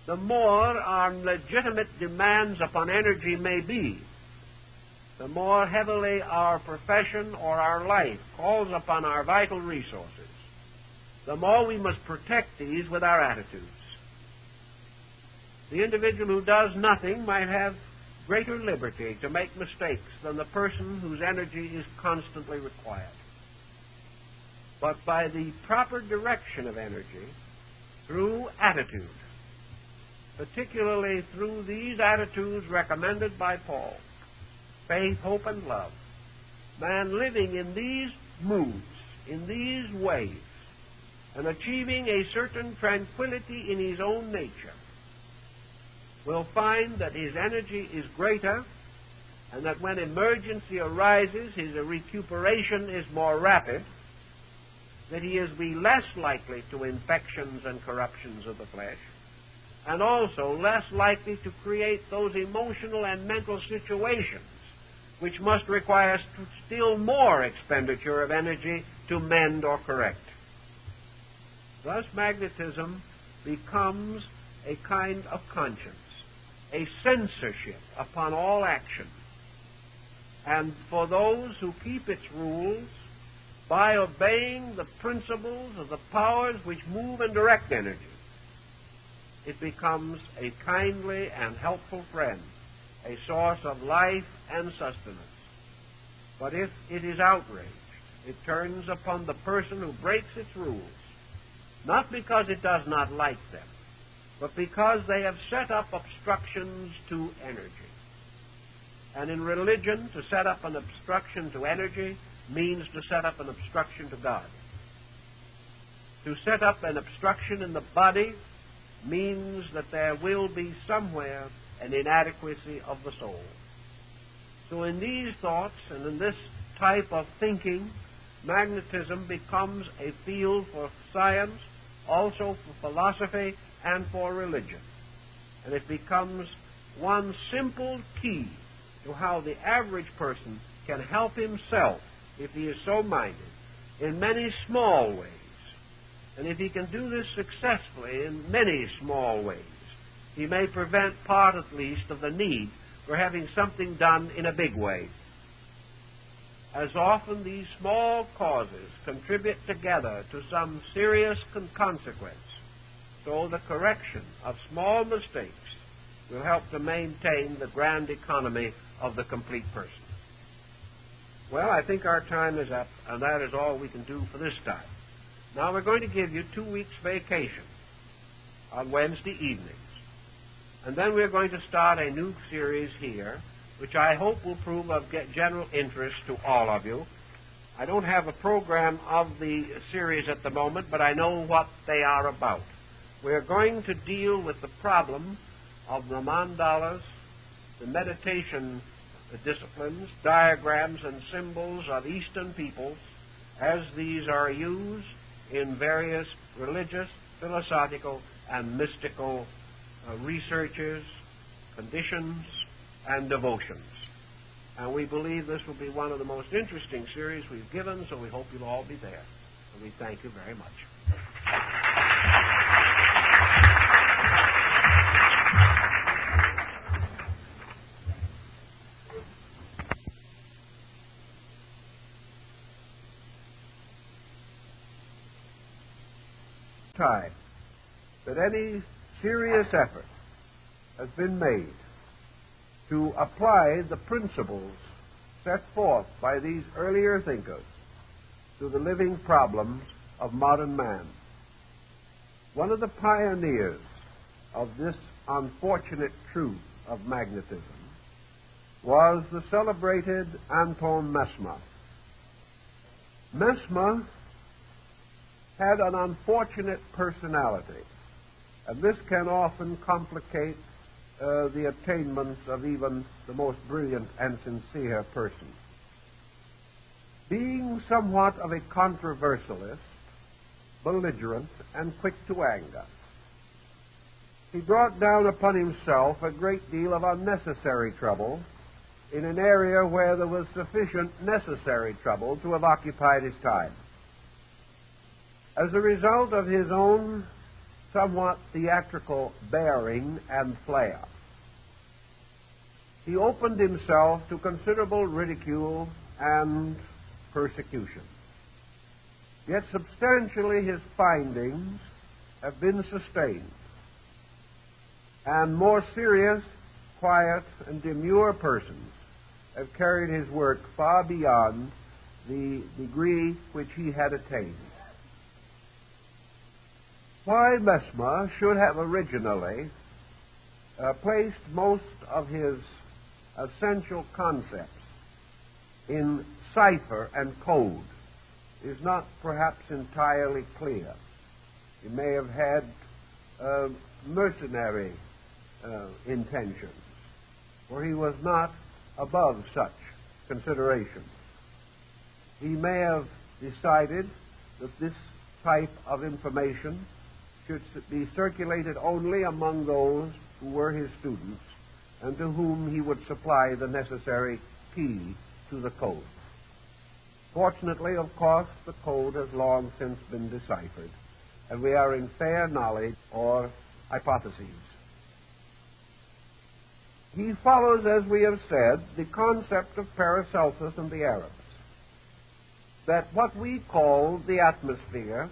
The more our legitimate demands upon energy may be, the more heavily our profession or our life calls upon our vital resources, the more we must protect these with our attitudes. The individual who does nothing might have greater liberty to make mistakes than the person whose energy is constantly required. But by the proper direction of energy, through attitude, particularly through these attitudes recommended by Paul, faith, hope, and love, man living in these moods, in these ways, and achieving a certain tranquility in his own nature, will find that his energy is greater, and that when emergency arises, his recuperation is more rapid, that he is be less likely to infections and corruptions of the flesh, and also less likely to create those emotional and mental situations which must require still more expenditure of energy to mend or correct. Thus, magnetism becomes a kind of conscience, a censorship upon all action. And for those who keep its rules, by obeying the principles of the powers which move and direct energy, it becomes a kindly and helpful friend, a source of life and sustenance. But if it is outraged, it turns upon the person who breaks its rules, not because it does not like them, but because they have set up obstructions to energy. And in religion, to set up an obstruction to energy means to set up an obstruction to God. To set up an obstruction in the body means that there will be somewhere an inadequacy of the soul. So in these thoughts and in this type of thinking, magnetism becomes a field for science, also for philosophy, and for religion. And it becomes one simple key to how the average person can help himself, if he is so minded, in many small ways. And if he can do this successfully in many small ways, he may prevent part, at least, of the need for having something done in a big way. As often these small causes contribute together to some serious consequence, so the correction of small mistakes will help to maintain the grand economy of the complete person. Well, I think our time is up, and that is all we can do for this time. Now we're going to give you 2 weeks' vacation on Wednesday evenings. And then we're going to start a new series here, which I hope will prove of general interest to all of you. I don't have a program of the series at the moment, but I know what they are about. We're going to deal with the problem of the mandalas, the meditation disciplines, diagrams, and symbols of Eastern peoples, as these are used in various religious, philosophical, and mystical researches, conditions, and devotions. And we believe this will be one of the most interesting series we've given, so we hope you'll all be there. And we thank you very much. Time that any serious effort has been made to apply the principles set forth by these earlier thinkers to the living problems of modern man. One of the pioneers of this unfortunate truth of magnetism was the celebrated Anton Mesmer. Mesmer had an unfortunate personality, and this can often complicate the attainments of even the most brilliant and sincere person. Being somewhat of a controversialist, belligerent, and quick to anger, he brought down upon himself a great deal of unnecessary trouble in an area where there was sufficient necessary trouble to have occupied his time. As a result of his own somewhat theatrical bearing and flair, he opened himself to considerable ridicule and persecution. Yet substantially his findings have been sustained, and more serious, quiet, and demure persons have carried his work far beyond the degree which he had attained. Why Mesmer should have originally placed most of his essential concepts in cipher and code is not perhaps entirely clear. He may have had mercenary intentions, for he was not above such considerations. He may have decided that this type of information should be circulated only among those who were his students and to whom he would supply the necessary key to the code. Fortunately, of course, the code has long since been deciphered, and we are in fair knowledge or hypotheses. He follows, as we have said, the concept of Paracelsus and the Arabs, that what we call the atmosphere,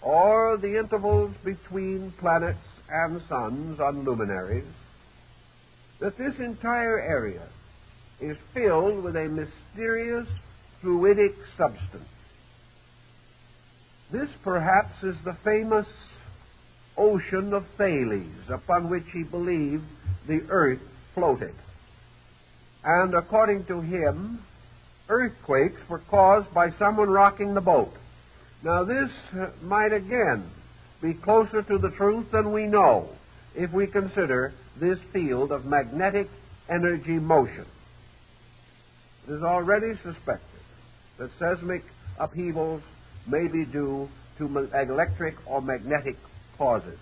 or the intervals between planets and suns on luminaries, that this entire area is filled with a mysterious fluidic substance. This perhaps is the famous ocean of Thales upon which he believed the earth floated. And according to him, earthquakes were caused by someone rocking the boat. Now this might again be closer to the truth than we know if we consider this field of magnetic energy motion. It is already suspected that seismic upheavals may be due to electric or magnetic causes.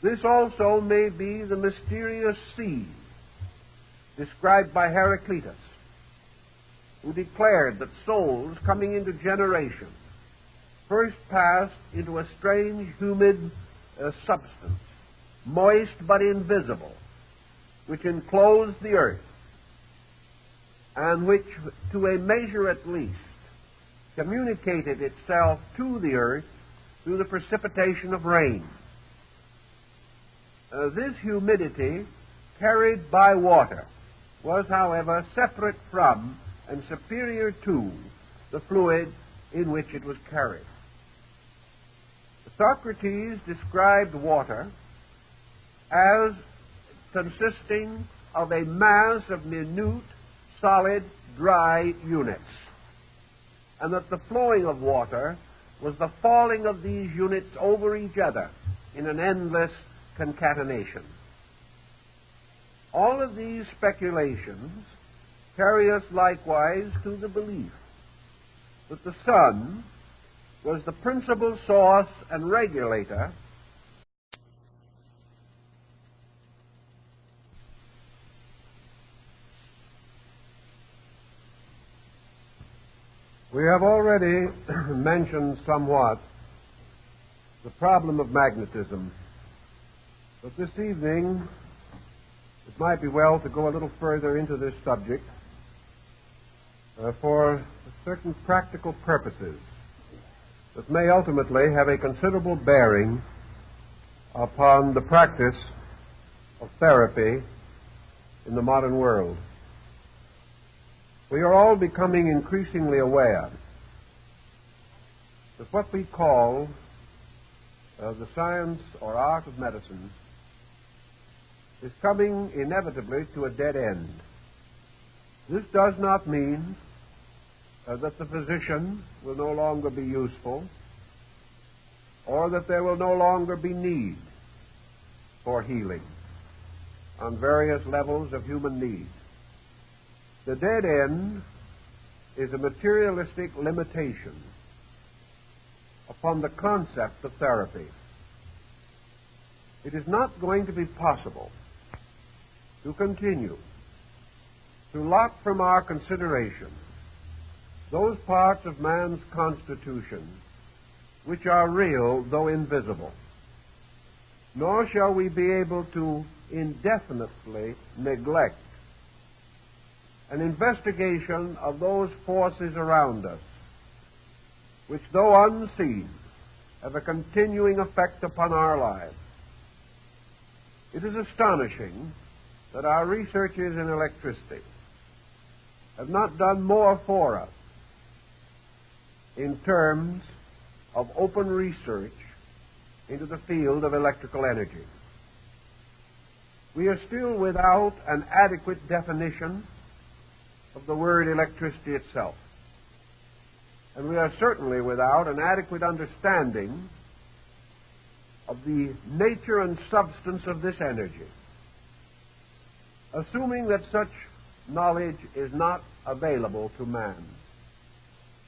This also may be the mysterious sea described by Heraclitus, who declared that souls coming into generation first passed into a strange, humid substance, moist but invisible, which enclosed the earth, and which, to a measure at least, communicated itself to the earth through the precipitation of rain. This humidity carried by water was, however, separate from and superior to the fluid in which it was carried. Socrates described water as consisting of a mass of minute, solid, dry units, and that the flowing of water was the falling of these units over each other in an endless concatenation. All of these speculations carry us likewise to the belief that the sun was the principal source and regulator We have already mentioned somewhat the problem of magnetism, but this evening it might be well to go a little further into this subject for certain practical purposes that may ultimately have a considerable bearing upon the practice of therapy in the modern world. We are all becoming increasingly aware that what we call the science or art of medicine is coming inevitably to a dead end. This does not mean that the physician will no longer be useful, or that there will no longer be need for healing on various levels of human need. The dead end is a materialistic limitation upon the concept of therapy. It is not going to be possible to continue to lock from our consideration those parts of man's constitution which are real though invisible. Nor shall we be able to indefinitely neglect an investigation of those forces around us, which, though unseen, have a continuing effect upon our lives. It is astonishing that our researches in electricity have not done more for us in terms of open research into the field of electrical energy. We are still without an adequate definition of the word electricity itself. And we are certainly without an adequate understanding of the nature and substance of this energy. Assuming that such knowledge is not available to man,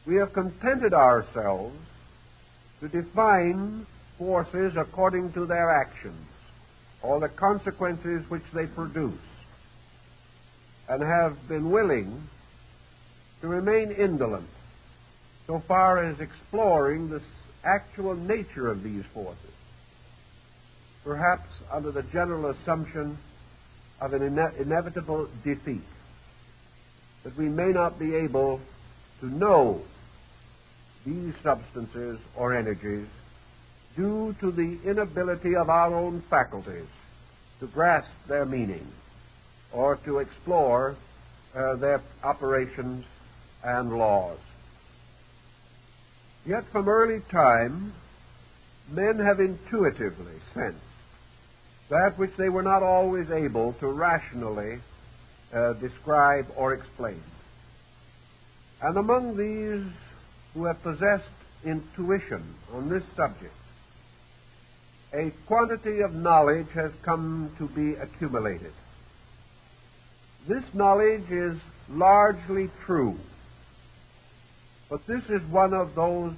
we have contented ourselves to define forces according to their actions or the consequences which they produce, and have been willing to remain indolent so far as exploring the actual nature of these forces, perhaps under the general assumption of an inevitable defeat, that we may not be able to know these substances or energies due to the inability of our own faculties to grasp their meaning or to explore their operations and laws. Yet from early time, men have intuitively sensed that which they were not always able to rationally describe or explain. And among these who have possessed intuition on this subject, a quantity of knowledge has come to be accumulated. This knowledge is largely true, but this is one of those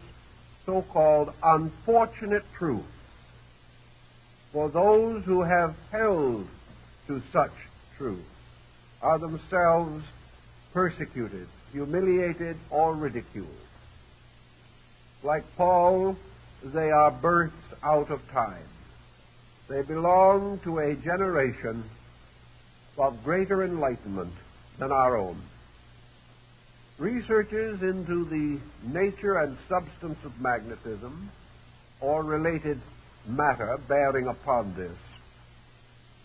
so-called unfortunate truths for those who have held to such truth are themselves persecuted, humiliated, or ridiculed. Like Paul, they are births out of time. They belong to a generation of greater enlightenment than our own. Researches into the nature and substance of magnetism or related matter bearing upon this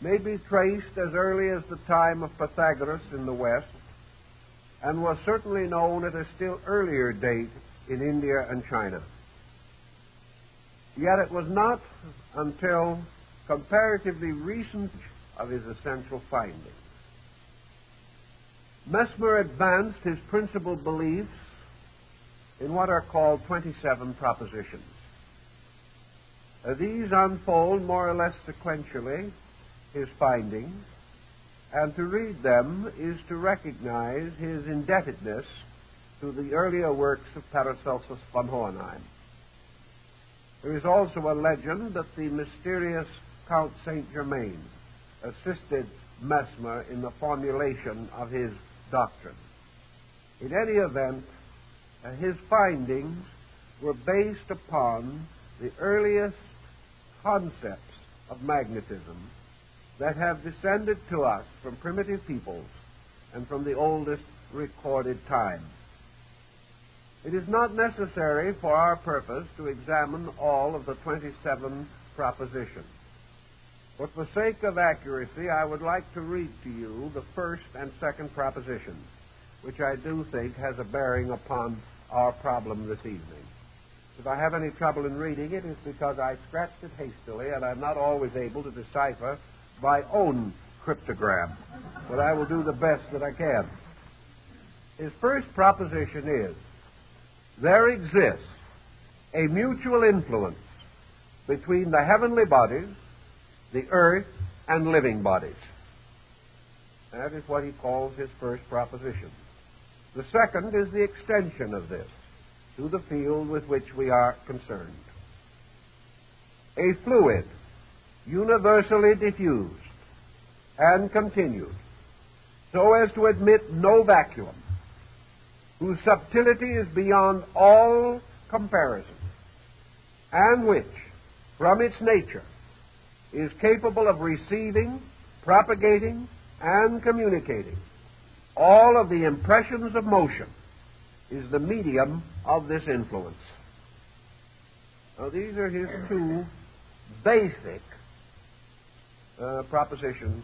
may be traced as early as the time of Pythagoras in the West, and was certainly known at a still earlier date in India and China. Yet it was not until comparatively recent of his essential findings. Mesmer advanced his principal beliefs in what are called 27 propositions. These unfold more or less sequentially his findings, and to read them is to recognize his indebtedness to the earlier works of Paracelsus von Hohenheim. There is also a legend that the mysterious Count Saint Germain assisted Mesmer in the formulation of his doctrine. In any event, his findings were based upon the earliest concepts of magnetism that have descended to us from primitive peoples and from the oldest recorded time. It is not necessary for our purpose to examine all of the 27 propositions. But for sake of accuracy, I would like to read to you the first and second propositions, which I do think has a bearing upon our problem this evening. If I have any trouble in reading it, it's because I scratched it hastily and I'm not always able to decipher my own cryptogram. But I will do the best that I can. His first proposition is, there exists a mutual influence between the heavenly bodies, the earth, and living bodies. That is what he calls his first proposition. The second is the extension of this to the field with which we are concerned. A fluid, universally diffused and continued, so as to admit no vacuum, whose subtlety is beyond all comparison, and which, from its nature, is capable of receiving propagating and communicating all of the impressions of motion is the medium of this influence. Now, these are his two basic propositions